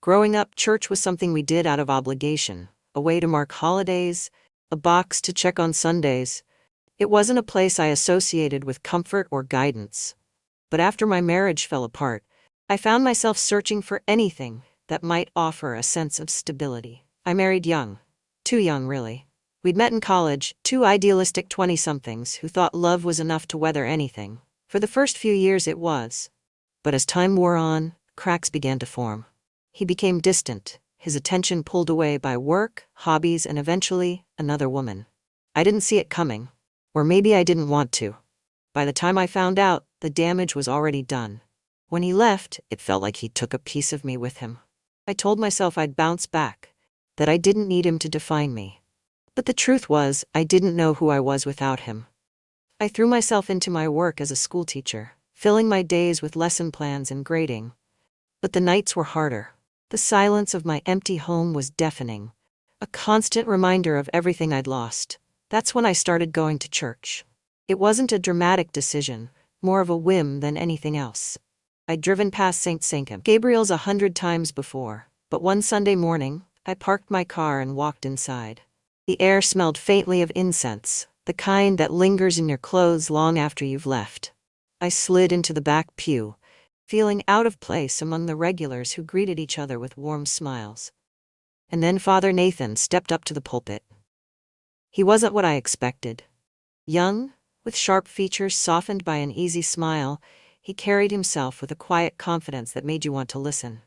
Growing up, church was something we did out of obligation, a way to mark holidays, a box to check on Sundays. It wasn't a place I associated with comfort or guidance. But after my marriage fell apart, I found myself searching for anything that might offer a sense of stability. I married young. Too young, really. We'd met in college, two idealistic 20-somethings who thought love was enough to weather anything. For the first few years it was. But as time wore on, cracks began to form. He became distant, his attention pulled away by work, hobbies, and eventually, another woman. I didn't see it coming. Or maybe I didn't want to. By the time I found out, the damage was already done. When he left, it felt like he took a piece of me with him. I told myself I'd bounce back, that I didn't need him to define me. But the truth was, I didn't know who I was without him. I threw myself into my work as a schoolteacher, filling my days with lesson plans and grading. But the nights were harder. The silence of my empty home was deafening, a constant reminder of everything I'd lost. That's when I started going to church. It wasn't a dramatic decision, more of a whim than anything else. I'd driven past St. Gabriel's 100 times before, but one Sunday morning, I parked my car and walked inside. The air smelled faintly of incense, the kind that lingers in your clothes long after you've left. I slid into the back pew, feeling out of place among the regulars who greeted each other with warm smiles. And then Father Nathan stepped up to the pulpit. He wasn't what I expected. Young, with sharp features softened by an easy smile, he carried himself with a quiet confidence that made you want to listen.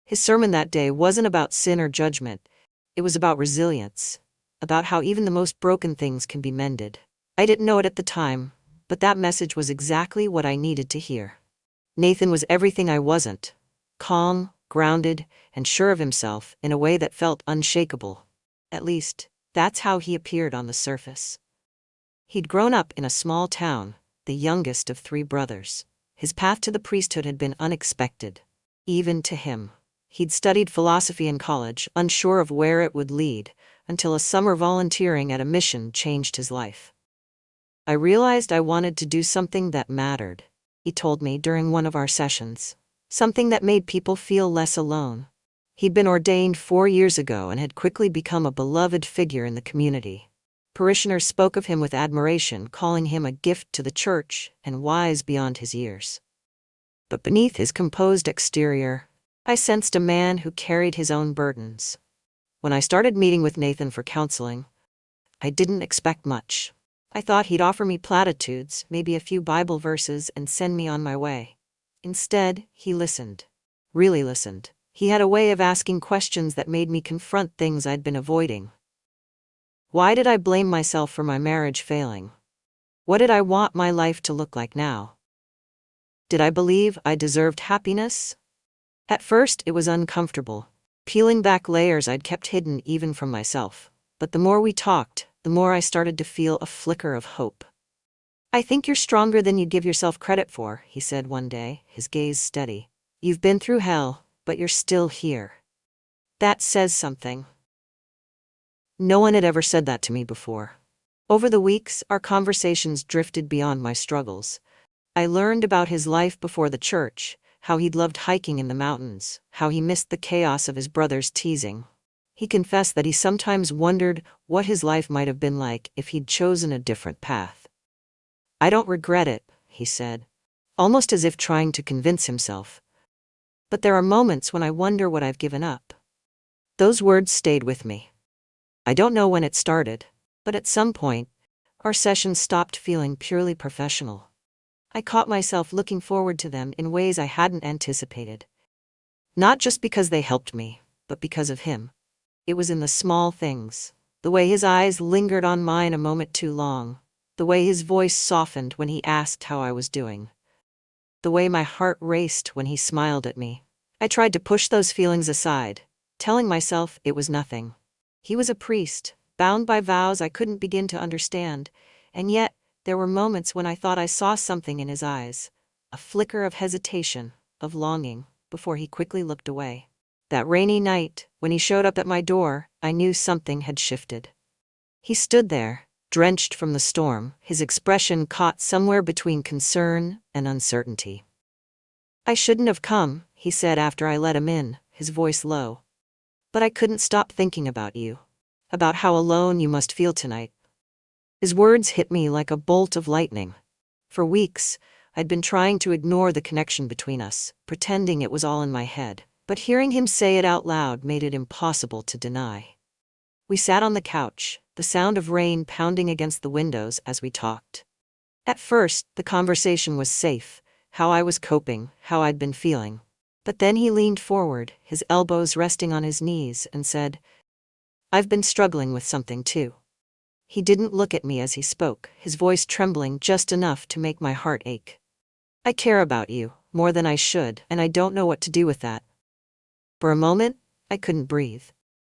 His sermon that day wasn't about sin or judgment. It was about resilience, about how even the most broken things can be mended. I didn't know it at the time, but that message was exactly what I needed to hear. Nathan was everything I wasn't. Calm, grounded, and sure of himself in a way that felt unshakable. At least, that's how he appeared on the surface. He'd grown up in a small town, the youngest of 3 brothers. His path to the priesthood had been unexpected, even to him. He'd studied philosophy in college, unsure of where it would lead, until a summer volunteering at a mission changed his life. "I realized I wanted to do something that mattered," he told me during one of our sessions. Something that made people feel less alone. He'd been ordained 4 years ago and had quickly become a beloved figure in the community. Parishioners spoke of him with admiration, calling him a gift to the church and wise beyond his years. But beneath his composed exterior, I sensed a man who carried his own burdens. When I started meeting with Nathan for counseling, I didn't expect much. I thought he'd offer me platitudes, maybe a few Bible verses, and send me on my way. Instead, he listened. Really listened. He had a way of asking questions that made me confront things I'd been avoiding. Why did I blame myself for my marriage failing? What did I want my life to look like now? Did I believe I deserved happiness? At first, it was uncomfortable, peeling back layers I'd kept hidden even from myself. But the more we talked, the more I started to feel a flicker of hope. "I think you're stronger than you give yourself credit for," he said one day, his gaze steady. "You've been through hell, but you're still here. That says something." No one had ever said that to me before. Over the weeks, our conversations drifted beyond my struggles. I learned about his life before the church, how he'd loved hiking in the mountains, how he missed the chaos of his brother's teasing. He confessed that he sometimes wondered what his life might have been like if he'd chosen a different path. "I don't regret it," he said, almost as if trying to convince himself. "But there are moments when I wonder what I've given up." Those words stayed with me. I don't know when it started, but at some point, our sessions stopped feeling purely professional. I caught myself looking forward to them in ways I hadn't anticipated. Not just because they helped me, but because of him. It was in the small things. The way his eyes lingered on mine a moment too long. The way his voice softened when he asked how I was doing. The way my heart raced when he smiled at me. I tried to push those feelings aside, telling myself it was nothing. He was a priest, bound by vows I couldn't begin to understand, and yet there were moments when I thought I saw something in his eyes, a flicker of hesitation, of longing, before he quickly looked away. That rainy night, when he showed up at my door, I knew something had shifted. He stood there, drenched from the storm, his expression caught somewhere between concern and uncertainty. "I shouldn't have come," he said after I let him in, his voice low. "But I couldn't stop thinking about you. About how alone you must feel tonight." His words hit me like a bolt of lightning. For weeks, I'd been trying to ignore the connection between us, pretending it was all in my head. But hearing him say it out loud made it impossible to deny. We sat on the couch, the sound of rain pounding against the windows as we talked. At first, the conversation was safe, how I was coping, how I'd been feeling. But then he leaned forward, his elbows resting on his knees, and said, "I've been struggling with something too." He didn't look at me as he spoke, his voice trembling just enough to make my heart ache. "I care about you, more than I should, and I don't know what to do with that." For a moment, I couldn't breathe.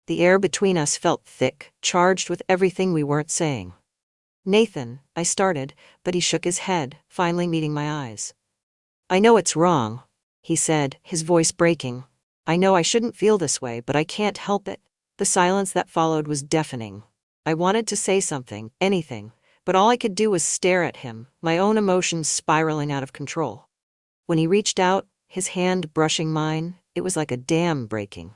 The air between us felt thick, charged with everything we weren't saying. "Nathan," I started, but he shook his head, finally meeting my eyes. "I know it's wrong," he said, his voice breaking. "I know I shouldn't feel this way, but I can't help it." The silence that followed was deafening. I wanted to say something, anything, but all I could do was stare at him, my own emotions spiraling out of control. When he reached out, his hand brushing mine, it was like a dam breaking.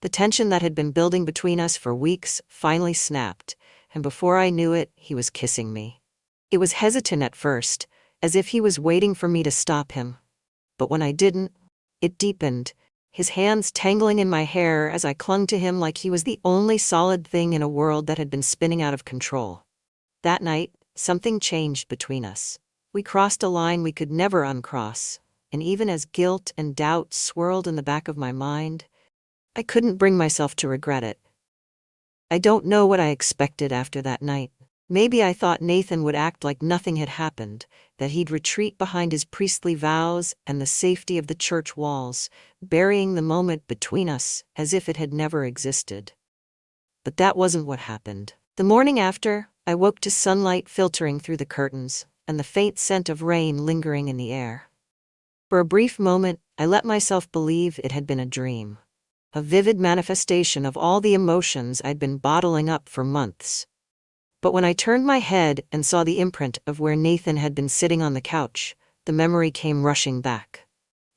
The tension that had been building between us for weeks finally snapped, and before I knew it, he was kissing me. It was hesitant at first, as if he was waiting for me to stop him. But when I didn't, it deepened, his hands tangling in my hair as I clung to him like he was the only solid thing in a world that had been spinning out of control. That night, something changed between us. We crossed a line we could never uncross, and even as guilt and doubt swirled in the back of my mind, I couldn't bring myself to regret it. I don't know what I expected after that night. Maybe I thought Nathan would act like nothing had happened, that he'd retreat behind his priestly vows and the safety of the church walls, burying the moment between us as if it had never existed. But that wasn't what happened. The morning after, I woke to sunlight filtering through the curtains, and the faint scent of rain lingering in the air. For a brief moment, I let myself believe it had been a dream. A vivid manifestation of all the emotions I'd been bottling up for months. But when I turned my head and saw the imprint of where Nathan had been sitting on the couch, the memory came rushing back.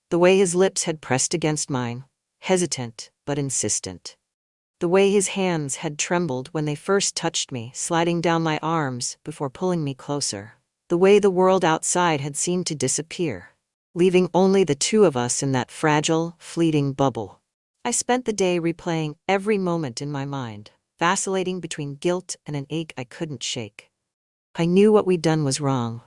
The way his lips had pressed against mine, hesitant but insistent. The way his hands had trembled when they first touched me, sliding down my arms before pulling me closer. The way the world outside had seemed to disappear, leaving only the two of us in that fragile, fleeting bubble. I spent the day replaying every moment in my mind, vacillating between guilt and an ache I couldn't shake. I knew what we'd done was wrong.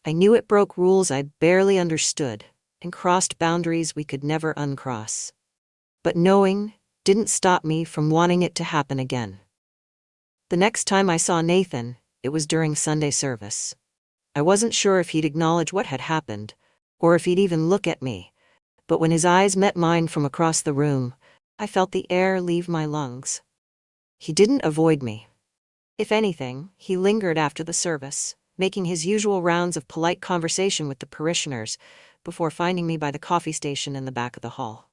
I knew it broke rules I'd barely understood and crossed boundaries we could never uncross. But knowing didn't stop me from wanting it to happen again. The next time I saw Nathan, it was during Sunday service. I wasn't sure if he'd acknowledge what had happened, or if he'd even look at me, but when his eyes met mine from across the room, I felt the air leave my lungs. He didn't avoid me. If anything, he lingered after the service, making his usual rounds of polite conversation with the parishioners before finding me by the coffee station in the back of the hall.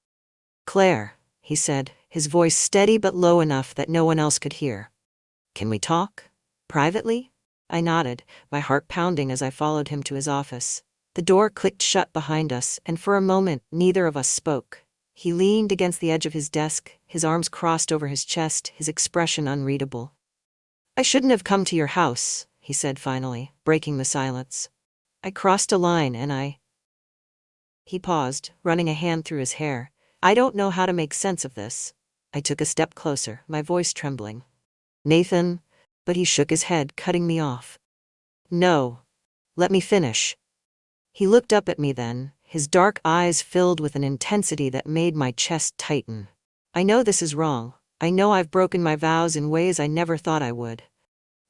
"Claire," he said, his voice steady but low enough that no one else could hear. "Can we talk? Privately?" I nodded, my heart pounding as I followed him to his office. The door clicked shut behind us, and for a moment, neither of us spoke. He leaned against the edge of his desk, his arms crossed over his chest, his expression unreadable. "I shouldn't have come to your house," he said finally, breaking the silence. "I crossed a line and He paused, running a hand through his hair. "I don't know how to make sense of this." I took a step closer, my voice trembling. "Nathan," but he shook his head, cutting me off. "No. Let me finish." He looked up at me then, his dark eyes filled with an intensity that made my chest tighten. "I know this is wrong. I know I've broken my vows in ways I never thought I would.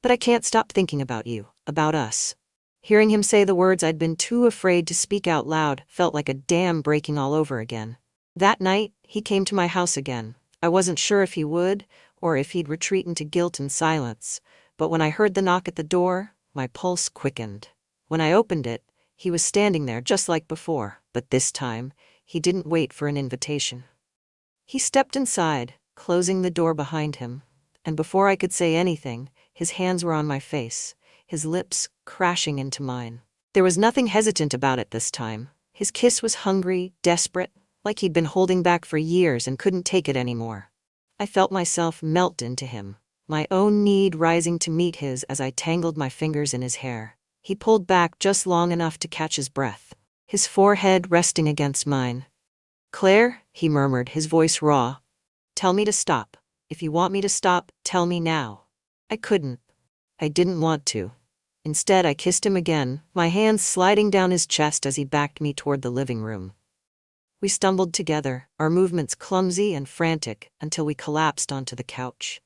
But I can't stop thinking about you, about us." Hearing him say the words I'd been too afraid to speak out loud felt like a dam breaking all over again. That night, he came to my house again. I wasn't sure if he would, or if he'd retreat into guilt and silence, but when I heard the knock at the door, my pulse quickened. When I opened it, he was standing there just like before, but this time, he didn't wait for an invitation. He stepped inside, closing the door behind him, and before I could say anything, his hands were on my face, his lips crashing into mine. There was nothing hesitant about it this time. His kiss was hungry, desperate, like he'd been holding back for years and couldn't take it anymore. I felt myself melt into him, my own need rising to meet his as I tangled my fingers in his hair. He pulled back just long enough to catch his breath, his forehead resting against mine. "Claire," he murmured, his voice raw. "Tell me to stop. If you want me to stop, tell me now." I couldn't. I didn't want to. Instead, I kissed him again, my hands sliding down his chest as he backed me toward the living room. We stumbled together, our movements clumsy and frantic, until we collapsed onto the couch.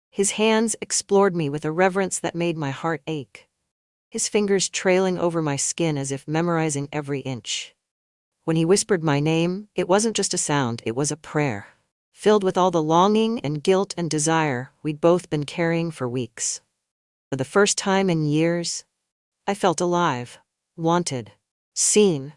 His hands explored me with a reverence that made my heart ache, his fingers trailing over my skin as if memorizing every inch. When he whispered my name, it wasn't just a sound, it was a prayer, filled with all the longing and guilt and desire we'd both been carrying for weeks. For the first time in years, I felt alive, wanted, seen.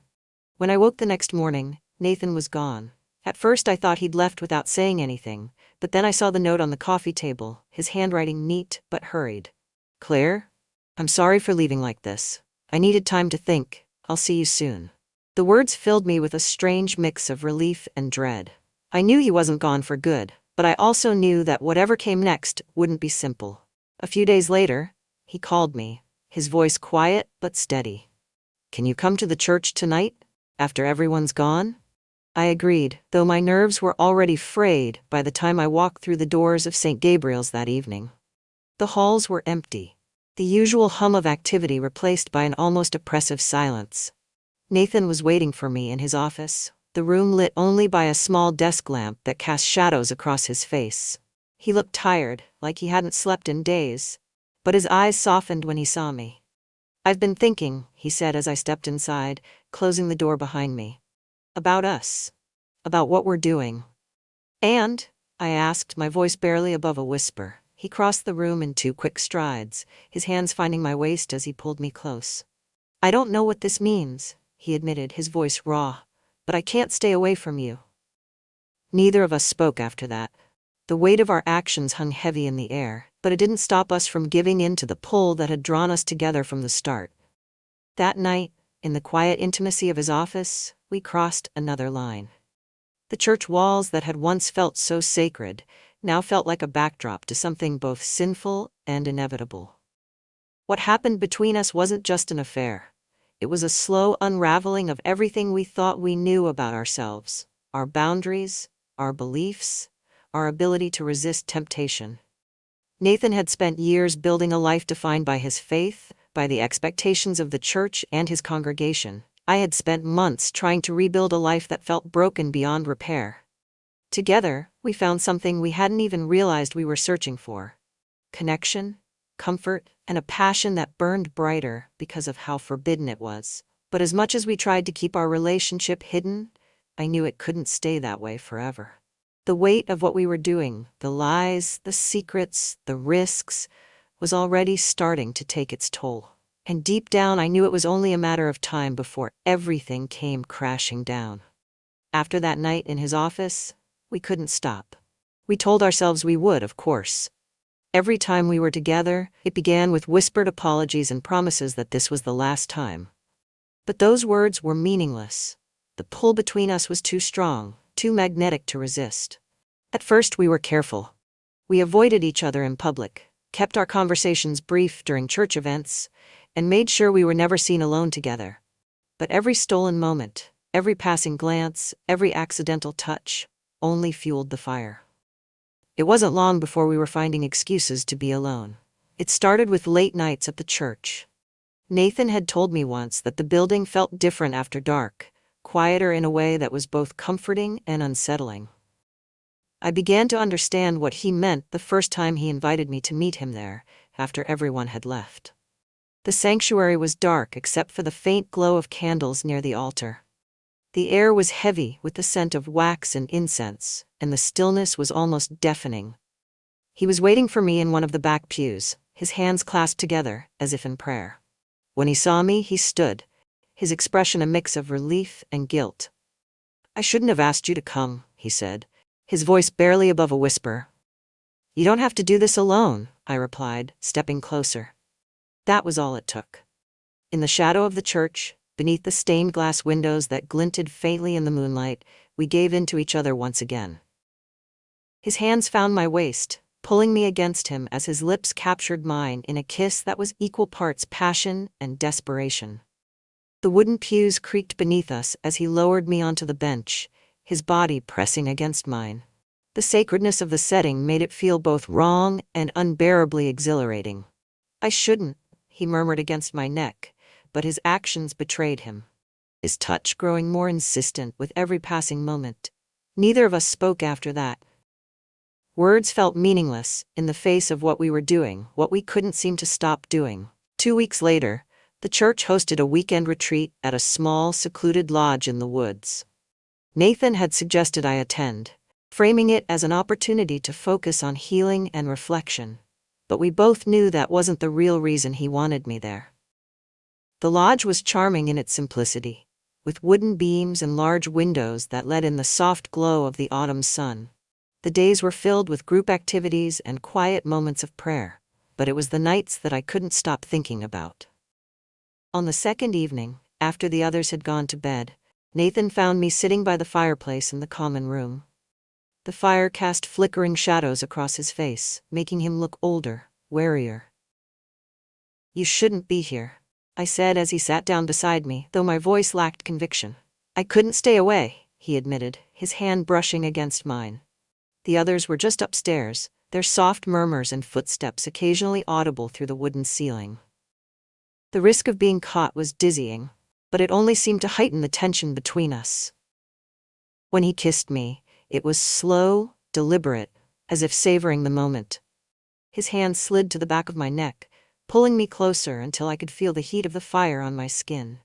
When I woke the next morning, Nathan was gone. At first I thought he'd left without saying anything, but then I saw the note on the coffee table, his handwriting neat but hurried. "Claire, I'm sorry for leaving like this. I needed time to think. I'll see you soon." The words filled me with a strange mix of relief and dread. I knew he wasn't gone for good, but I also knew that whatever came next wouldn't be simple. A few days later, he called me, his voice quiet but steady. "Can you come to the church tonight, after everyone's gone?" I agreed, though my nerves were already frayed by the time I walked through the doors of St. Gabriel's that evening. The halls were empty, the usual hum of activity replaced by an almost oppressive silence. Nathan was waiting for me in his office, the room lit only by a small desk lamp that cast shadows across his face. He looked tired, like he hadn't slept in days, but his eyes softened when he saw me. "I've been thinking," he said as I stepped inside, closing the door behind me. "About us. About what we're doing." "And?" I asked, my voice barely above a whisper. He crossed the room in 2 quick strides, his hands finding my waist as he pulled me close. "I don't know what this means," he admitted, his voice raw, "but I can't stay away from you." Neither of us spoke after that. The weight of our actions hung heavy in the air, but it didn't stop us from giving in to the pull that had drawn us together from the start. That night, in the quiet intimacy of his office, we crossed another line. The church walls that had once felt so sacred now felt like a backdrop to something both sinful and inevitable. What happened between us wasn't just an affair. It was a slow unraveling of everything we thought we knew about ourselves, our boundaries, our beliefs, our ability to resist temptation. Nathan had spent years building a life defined by his faith, by the expectations of the church and his congregation. I had spent months trying to rebuild a life that felt broken beyond repair. Together, we found something we hadn't even realized we were searching for: connection, comfort, and a passion that burned brighter because of how forbidden it was. But as much as we tried to keep our relationship hidden, I knew it couldn't stay that way forever. The weight of what we were doing, the lies, the secrets, the risks, was already starting to take its toll. And deep down, I knew it was only a matter of time before everything came crashing down. After that night in his office, we couldn't stop. We told ourselves we would, of course. Every time we were together, it began with whispered apologies and promises that this was the last time. But those words were meaningless. The pull between us was too strong, too magnetic to resist. At first we were careful. We avoided each other in public, kept our conversations brief during church events, and made sure we were never seen alone together. But every stolen moment, every passing glance, every accidental touch, only fueled the fire. It wasn't long before we were finding excuses to be alone. It started with late nights at the church. Nathan had told me once that the building felt different after dark, quieter in a way that was both comforting and unsettling. I began to understand what he meant the first time he invited me to meet him there, after everyone had left. The sanctuary was dark except for the faint glow of candles near the altar. The air was heavy with the scent of wax and incense, and the stillness was almost deafening. He was waiting for me in one of the back pews, his hands clasped together, as if in prayer. When he saw me, he stood, his expression a mix of relief and guilt. "I shouldn't have asked you to come," he said, his voice barely above a whisper. "You don't have to do this alone," I replied, stepping closer. That was all it took. In the shadow of the church, beneath the stained glass windows that glinted faintly in the moonlight, we gave in to each other once again. His hands found my waist, pulling me against him as his lips captured mine in a kiss that was equal parts passion and desperation. The wooden pews creaked beneath us as he lowered me onto the bench, his body pressing against mine. The sacredness of the setting made it feel both wrong and unbearably exhilarating. "I shouldn't," he murmured against my neck, but his actions betrayed him, his touch growing more insistent with every passing moment. Neither of us spoke after that. Words felt meaningless in the face of what we were doing, what we couldn't seem to stop doing. 2 weeks later, the church hosted a weekend retreat at a small, secluded lodge in the woods. Nathan had suggested I attend, framing it as an opportunity to focus on healing and reflection. But we both knew that wasn't the real reason he wanted me there. The lodge was charming in its simplicity, with wooden beams and large windows that let in the soft glow of the autumn sun. The days were filled with group activities and quiet moments of prayer, but it was the nights that I couldn't stop thinking about. On the second evening, after the others had gone to bed, Nathan found me sitting by the fireplace in the common room. The fire cast flickering shadows across his face, making him look older, warier. "You shouldn't be here," I said as he sat down beside me, though my voice lacked conviction. "I couldn't stay away," he admitted, his hand brushing against mine. The others were just upstairs, their soft murmurs and footsteps occasionally audible through the wooden ceiling. The risk of being caught was dizzying, but it only seemed to heighten the tension between us. When he kissed me, it was slow, deliberate, as if savoring the moment. His hand slid to the back of my neck, pulling me closer until I could feel the heat of the fire on my skin.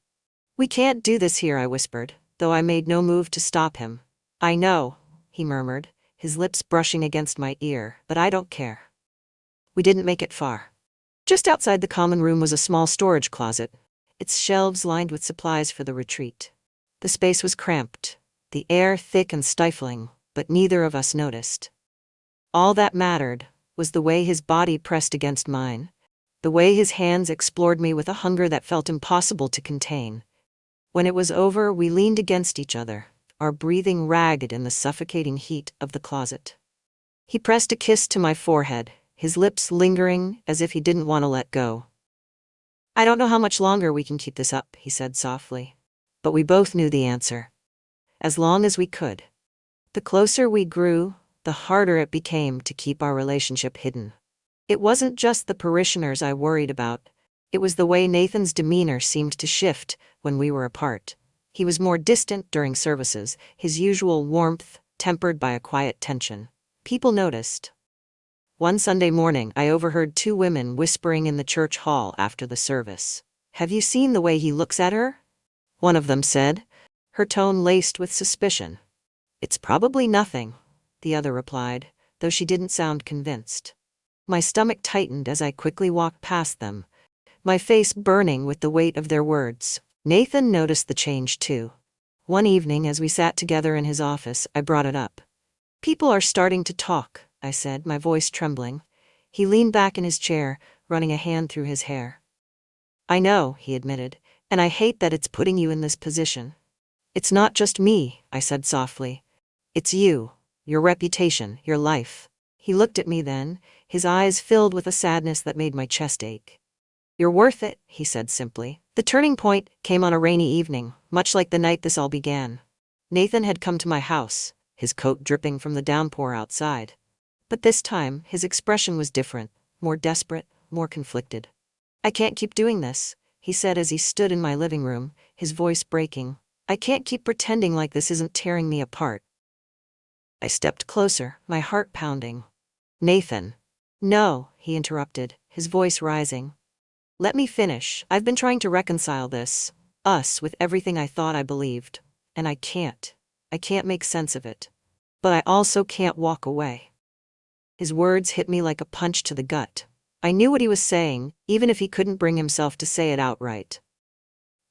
"We can't do this here," I whispered, though I made no move to stop him. "I know," he murmured, his lips brushing against my ear, "but I don't care." We didn't make it far. Just outside the common room was a small storage closet, its shelves lined with supplies for the retreat. The space was cramped, the air thick and stifling, but neither of us noticed. All that mattered was the way his body pressed against mine, the way his hands explored me with a hunger that felt impossible to contain. When it was over, we leaned against each other, our breathing ragged in the suffocating heat of the closet. He pressed a kiss to my forehead, his lips lingering as if he didn't want to let go. "I don't know how much longer we can keep this up," he said softly. But we both knew the answer. As long as we could. The closer we grew, the harder it became to keep our relationship hidden. It wasn't just the parishioners I worried about. It was the way Nathan's demeanor seemed to shift when we were apart. He was more distant during services, his usual warmth tempered by a quiet tension. People noticed. One Sunday morning, I overheard two women whispering in the church hall after the service. "Have you seen the way he looks at her?" one of them said, her tone laced with suspicion. "It's probably nothing," the other replied, though she didn't sound convinced. My stomach tightened as I quickly walked past them, my face burning with the weight of their words. Nathan noticed the change too. One evening, as we sat together in his office, I brought it up. "People are starting to talk," I said, my voice trembling. He leaned back in his chair, running a hand through his hair. "I know," he admitted, "and I hate that it's putting you in this position." "It's not just me," I said softly. "It's you, your reputation, your life." He looked at me then, his eyes filled with a sadness that made my chest ache. "You're worth it," he said simply. The turning point came on a rainy evening, much like the night this all began. Nathan had come to my house, his coat dripping from the downpour outside. But this time, his expression was different, more desperate, more conflicted. "I can't keep doing this," he said as he stood in my living room, his voice breaking. "I can't keep pretending like this isn't tearing me apart." I stepped closer, my heart pounding. "Nathan." "No," he interrupted, his voice rising. "Let me finish. I've been trying to reconcile us, with everything I thought I believed. And I can't. I can't make sense of it. But I also can't walk away." His words hit me like a punch to the gut. I knew what he was saying, even if he couldn't bring himself to say it outright.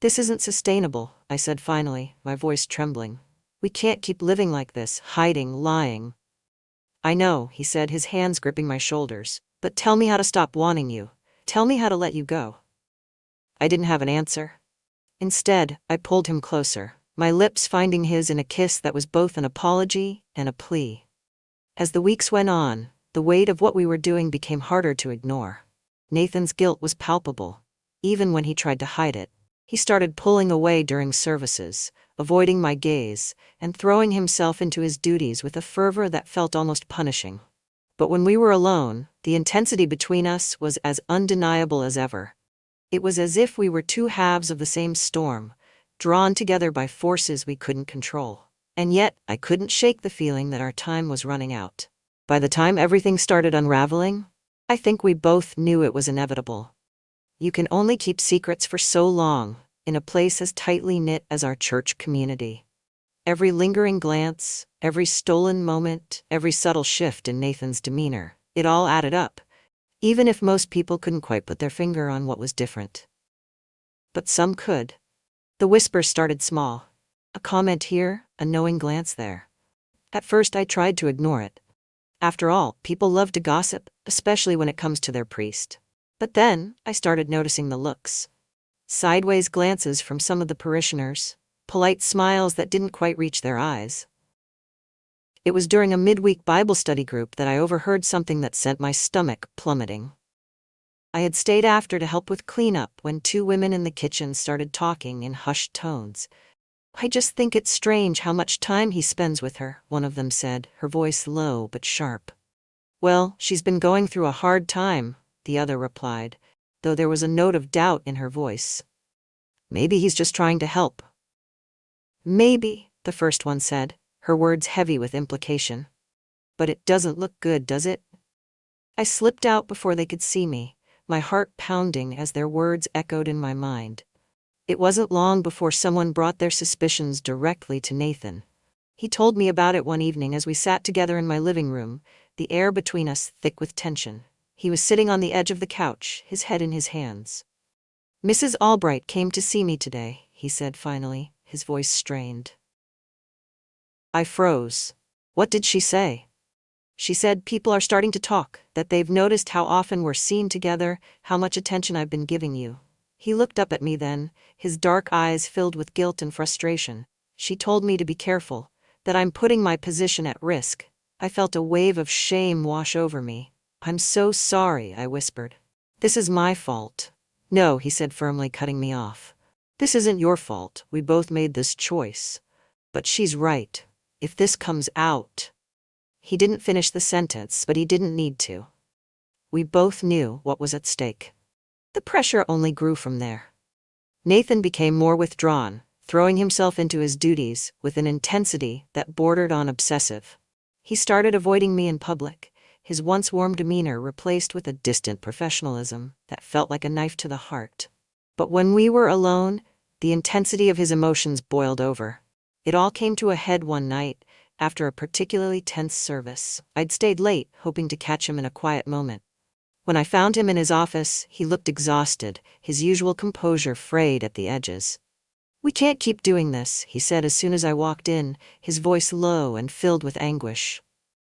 "This isn't sustainable," I said finally, my voice trembling. "We can't keep living like this, hiding, lying." "I know," he said, his hands gripping my shoulders. "But tell me how to stop wanting you. Tell me how to let you go." I didn't have an answer. Instead, I pulled him closer, my lips finding his in a kiss that was both an apology and a plea. As the weeks went on, the weight of what we were doing became harder to ignore. Nathan's guilt was palpable, even when he tried to hide it. He started pulling away during services, avoiding my gaze, and throwing himself into his duties with a fervor that felt almost punishing. But when we were alone, the intensity between us was as undeniable as ever. It was as if we were two halves of the same storm, drawn together by forces we couldn't control. And yet, I couldn't shake the feeling that our time was running out. By the time everything started unraveling, I think we both knew it was inevitable. You can only keep secrets for so long, in a place as tightly knit as our church community. Every lingering glance, every stolen moment, every subtle shift in Nathan's demeanor, it all added up, even if most people couldn't quite put their finger on what was different. But some could. The whispers started small. A comment here, a knowing glance there. At first I tried to ignore it. After all, people love to gossip, especially when it comes to their priest. But then, I started noticing the looks. Sideways glances from some of the parishioners, polite smiles that didn't quite reach their eyes. It was during a midweek Bible study group that I overheard something that sent my stomach plummeting. I had stayed after to help with cleanup when two women in the kitchen started talking in hushed tones. "I just think it's strange how much time he spends with her," one of them said, her voice low but sharp. "Well, she's been going through a hard time," the other replied, though there was a note of doubt in her voice. "Maybe he's just trying to help." "Maybe," the first one said, her words heavy with implication. "But it doesn't look good, does it?" I slipped out before they could see me, my heart pounding as their words echoed in my mind. It wasn't long before someone brought their suspicions directly to Nathan. He told me about it one evening as we sat together in my living room, the air between us thick with tension. He was sitting on the edge of the couch, his head in his hands. "Mrs. Albright came to see me today," he said finally, his voice strained. I froze. "What did she say?" "She said people are starting to talk, that they've noticed how often we're seen together, how much attention I've been giving you." He looked up at me then, his dark eyes filled with guilt and frustration. "She told me to be careful, that I'm putting my position at risk." I felt a wave of shame wash over me. "I'm so sorry," I whispered. "This is my fault." "No," he said firmly, cutting me off. "This isn't your fault. We both made this choice. But she's right. If this comes out. He didn't finish the sentence, but he didn't need to. We both knew what was at stake. The pressure only grew from there. Nathan became more withdrawn, throwing himself into his duties with an intensity that bordered on obsessive. He started avoiding me in public, his once warm demeanor replaced with a distant professionalism that felt like a knife to the heart. But when we were alone, the intensity of his emotions boiled over. It all came to a head one night, after a particularly tense service. I'd stayed late, hoping to catch him in a quiet moment. When I found him in his office, he looked exhausted, his usual composure frayed at the edges. "We can't keep doing this," he said as soon as I walked in, his voice low and filled with anguish.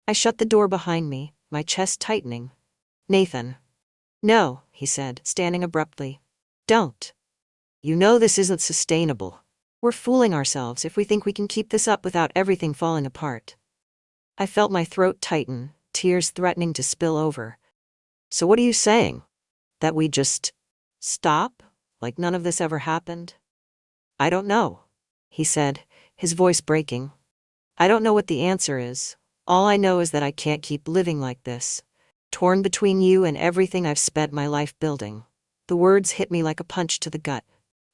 I shut the door behind me, my chest tightening. "Nathan." "No," he said, standing abruptly. "Don't. You know this isn't sustainable. We're fooling ourselves if we think we can keep this up without everything falling apart." I felt my throat tighten, tears threatening to spill over. "So what are you saying? That we just stop? Like none of this ever happened?" "I don't know," he said, his voice breaking. "I don't know what the answer is. All I know is that I can't keep living like this, torn between you and everything I've spent my life building." The words hit me like a punch to the gut.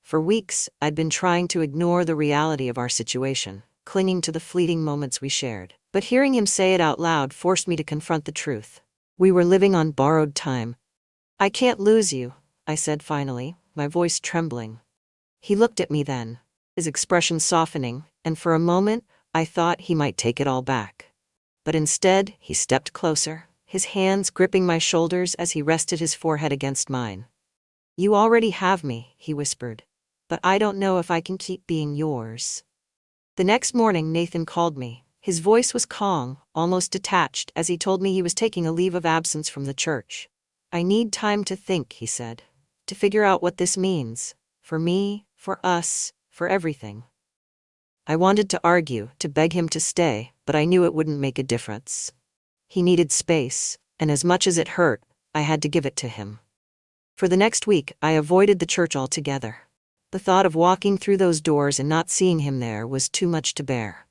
For weeks, I'd been trying to ignore the reality of our situation, clinging to the fleeting moments we shared. But hearing him say it out loud forced me to confront the truth. We were living on borrowed time. "I can't lose you," I said finally, my voice trembling. He looked at me then, his expression softening, and for a moment, I thought he might take it all back. But instead, he stepped closer, his hands gripping my shoulders as he rested his forehead against mine. "You already have me," he whispered. "But I don't know if I can keep being yours." The next morning, Nathan called me. His voice was calm, almost detached, as he told me he was taking a leave of absence from the church. "I need time to think," he said, "to figure out what this means. For me, for us, for everything." I wanted to argue, to beg him to stay, but I knew it wouldn't make a difference. He needed space, and as much as it hurt, I had to give it to him. For the next week, I avoided the church altogether. The thought of walking through those doors and not seeing him there was too much to bear.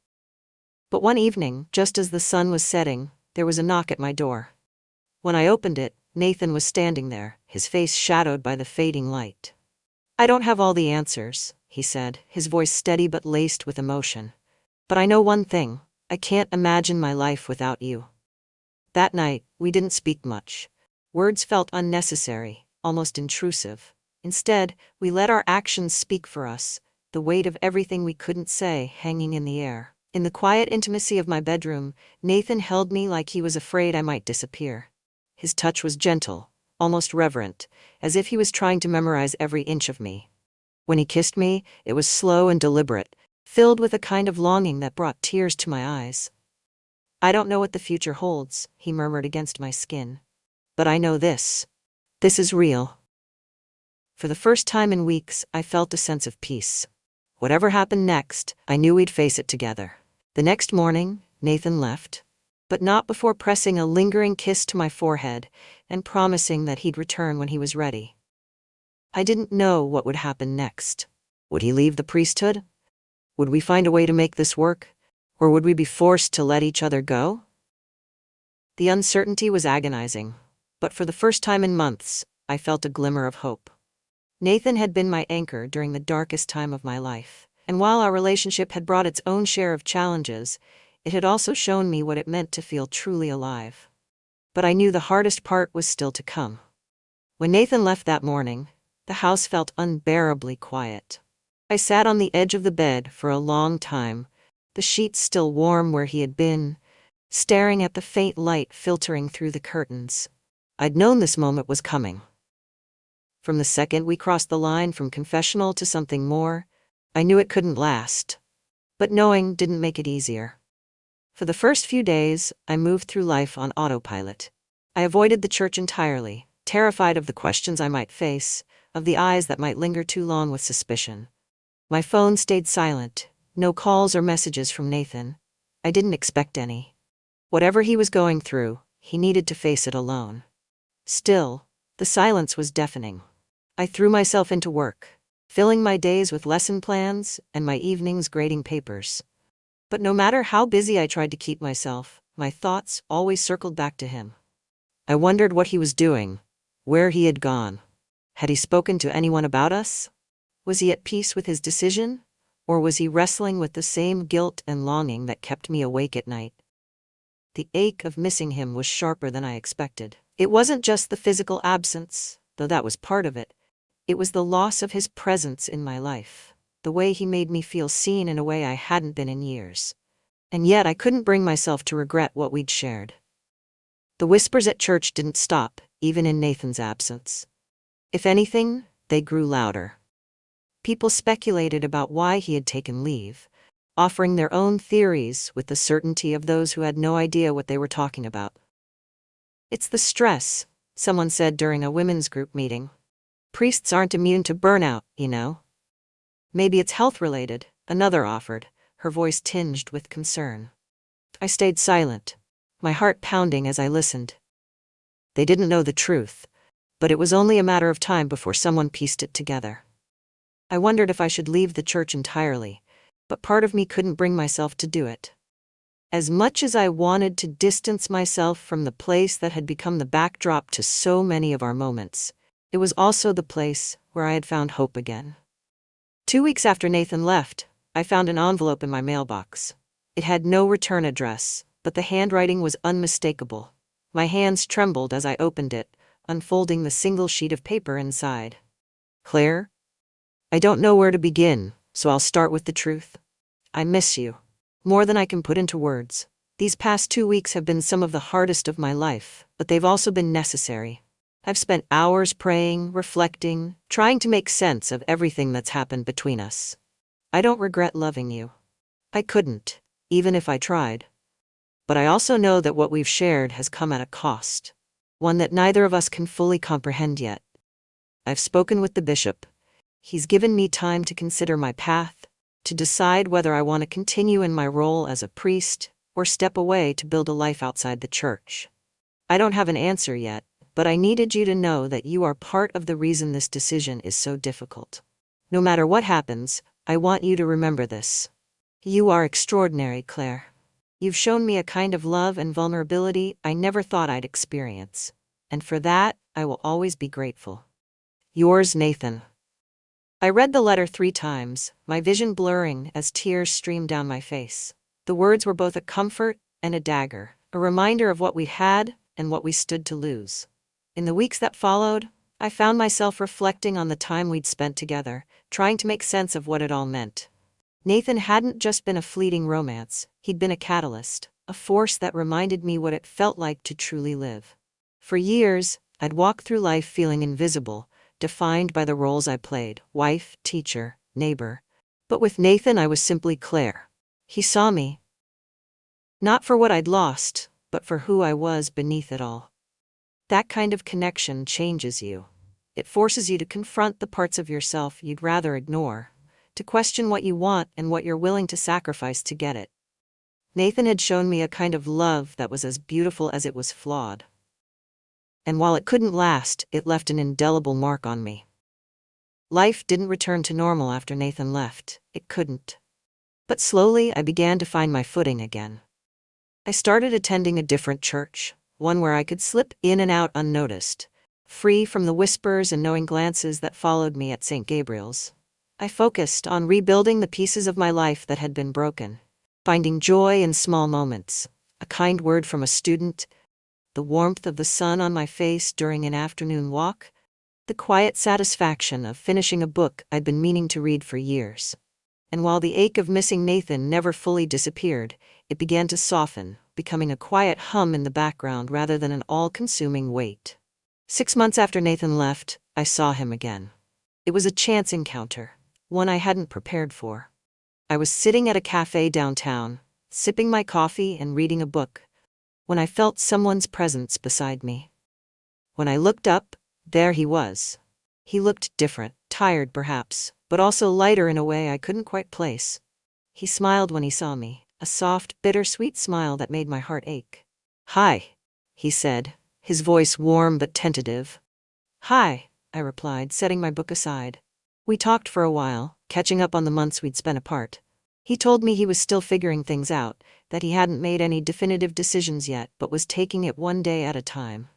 But one evening, just as the sun was setting, there was a knock at my door. When I opened it, Nathan was standing there, his face shadowed by the fading light. "I don't have all the answers," he said, his voice steady but laced with emotion. "But I know one thing, I can't imagine my life without you." That night, we didn't speak much. Words felt unnecessary, almost intrusive. Instead, we let our actions speak for us, the weight of everything we couldn't say hanging in the air. In the quiet intimacy of my bedroom, Nathan held me like he was afraid I might disappear. His touch was gentle, almost reverent, as if he was trying to memorize every inch of me. When he kissed me, it was slow and deliberate, filled with a kind of longing that brought tears to my eyes. "I don't know what the future holds," he murmured against my skin. "But I know this. This is real." For the first time in weeks, I felt a sense of peace. Whatever happened next, I knew we'd face it together. The next morning, Nathan left, but not before pressing a lingering kiss to my forehead and promising that he'd return when he was ready. I didn't know what would happen next. Would he leave the priesthood? Would we find a way to make this work? Or would we be forced to let each other go? The uncertainty was agonizing, but for the first time in months, I felt a glimmer of hope. Nathan had been my anchor during the darkest time of my life, and while our relationship had brought its own share of challenges, it had also shown me what it meant to feel truly alive. But I knew the hardest part was still to come. When Nathan left that morning, the house felt unbearably quiet. I sat on the edge of the bed for a long time, the sheets still warm where he had been, staring at the faint light filtering through the curtains. I'd known this moment was coming. From the second we crossed the line from confessional to something more, I knew it couldn't last. But knowing didn't make it easier. For the first few days, I moved through life on autopilot. I avoided the church entirely, terrified of the questions I might face, of the eyes that might linger too long with suspicion. My phone stayed silent, no calls or messages from Nathan. I didn't expect any. Whatever he was going through, he needed to face it alone. Still, the silence was deafening. I threw myself into work, filling my days with lesson plans and my evenings grading papers. But no matter how busy I tried to keep myself, my thoughts always circled back to him. I wondered what he was doing, where he had gone. Had he spoken to anyone about us? Was he at peace with his decision? Or was he wrestling with the same guilt and longing that kept me awake at night? The ache of missing him was sharper than I expected. It wasn't just the physical absence, though that was part of it. It was the loss of his presence in my life, the way he made me feel seen in a way I hadn't been in years. And yet I couldn't bring myself to regret what we'd shared. The whispers at church didn't stop, even in Nathan's absence. If anything, they grew louder. People speculated about why he had taken leave, offering their own theories with the certainty of those who had no idea what they were talking about. "It's the stress," someone said during a women's group meeting. "Priests aren't immune to burnout, you know." "Maybe it's health-related," another offered, her voice tinged with concern. I stayed silent, my heart pounding as I listened. They didn't know the truth, but it was only a matter of time before someone pieced it together. I wondered if I should leave the church entirely, but part of me couldn't bring myself to do it. As much as I wanted to distance myself from the place that had become the backdrop to so many of our moments, it was also the place where I had found hope again. 2 weeks after Nathan left, I found an envelope in my mailbox. It had no return address, but the handwriting was unmistakable. My hands trembled as I opened it, unfolding the single sheet of paper inside. "Claire, I don't know where to begin, so I'll start with the truth. I miss you. More than I can put into words. These past 2 weeks have been some of the hardest of my life, but they've also been necessary. I've spent hours praying, reflecting, trying to make sense of everything that's happened between us. I don't regret loving you. I couldn't, even if I tried. But I also know that what we've shared has come at a cost, one that neither of us can fully comprehend yet. I've spoken with the bishop. He's given me time to consider my path, to decide whether I want to continue in my role as a priest or step away to build a life outside the church. I don't have an answer yet, but I needed you to know that you are part of the reason this decision is so difficult. No matter what happens, I want you to remember this. You are extraordinary, Claire. You've shown me a kind of love and vulnerability I never thought I'd experience, and for that, I will always be grateful. Yours, Nathan." I read the letter 3 times, my vision blurring as tears streamed down my face. The words were both a comfort and a dagger, a reminder of what we had and what we stood to lose. In the weeks that followed, I found myself reflecting on the time we'd spent together, trying to make sense of what it all meant. Nathan hadn't just been a fleeting romance, he'd been a catalyst, a force that reminded me what it felt like to truly live. For years, I'd walked through life feeling invisible, defined by the roles I played, wife, teacher, neighbor. But with Nathan I was simply Claire. He saw me, not for what I'd lost, but for who I was beneath it all. That kind of connection changes you. It forces you to confront the parts of yourself you'd rather ignore, to question what you want and what you're willing to sacrifice to get it. Nathan had shown me a kind of love that was as beautiful as it was flawed. And while it couldn't last, it left an indelible mark on me. Life didn't return to normal after Nathan left. It couldn't. But slowly I began to find my footing again. I started attending a different church, one where I could slip in and out unnoticed, free from the whispers and knowing glances that followed me at St. Gabriel's. I focused on rebuilding the pieces of my life that had been broken, finding joy in small moments, a kind word from a student, the warmth of the sun on my face during an afternoon walk, the quiet satisfaction of finishing a book I'd been meaning to read for years. And while the ache of missing Nathan never fully disappeared, it began to soften, becoming a quiet hum in the background rather than an all-consuming weight. 6 months after Nathan left, I saw him again. It was a chance encounter, one I hadn't prepared for. I was sitting at a cafe downtown, sipping my coffee and reading a book, when I felt someone's presence beside me. When I looked up, there he was. He looked different, tired perhaps, but also lighter in a way I couldn't quite place. He smiled when he saw me, a soft, bittersweet smile that made my heart ache. "Hi," he said, his voice warm but tentative. "Hi," I replied, setting my book aside. We talked for a while, catching up on the months we'd spent apart. He told me he was still figuring things out, that he hadn't made any definitive decisions yet, but was taking it one day at a time.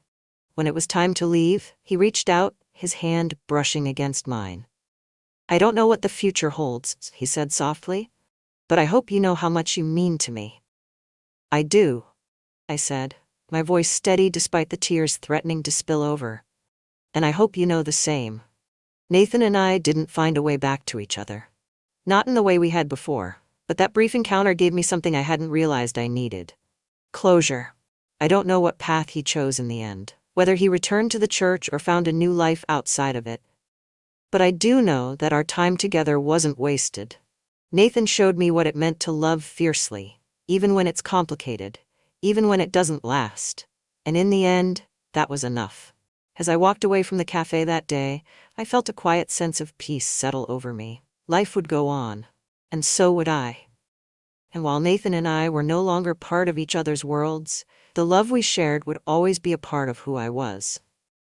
When it was time to leave, he reached out, his hand brushing against mine. "I don't know what the future holds," he said softly, "but I hope you know how much you mean to me." "I do," I said, my voice steady despite the tears threatening to spill over. "And I hope you know the same." Nathan and I didn't find a way back to each other. Not in the way we had before, but that brief encounter gave me something I hadn't realized I needed. Closure. I don't know what path he chose in the end, whether he returned to the church or found a new life outside of it. But I do know that our time together wasn't wasted. Nathan showed me what it meant to love fiercely, even when it's complicated, even when it doesn't last. And in the end, that was enough. As I walked away from the cafe that day, I felt a quiet sense of peace settle over me. Life would go on, and so would I. And while Nathan and I were no longer part of each other's worlds, the love we shared would always be a part of who I was.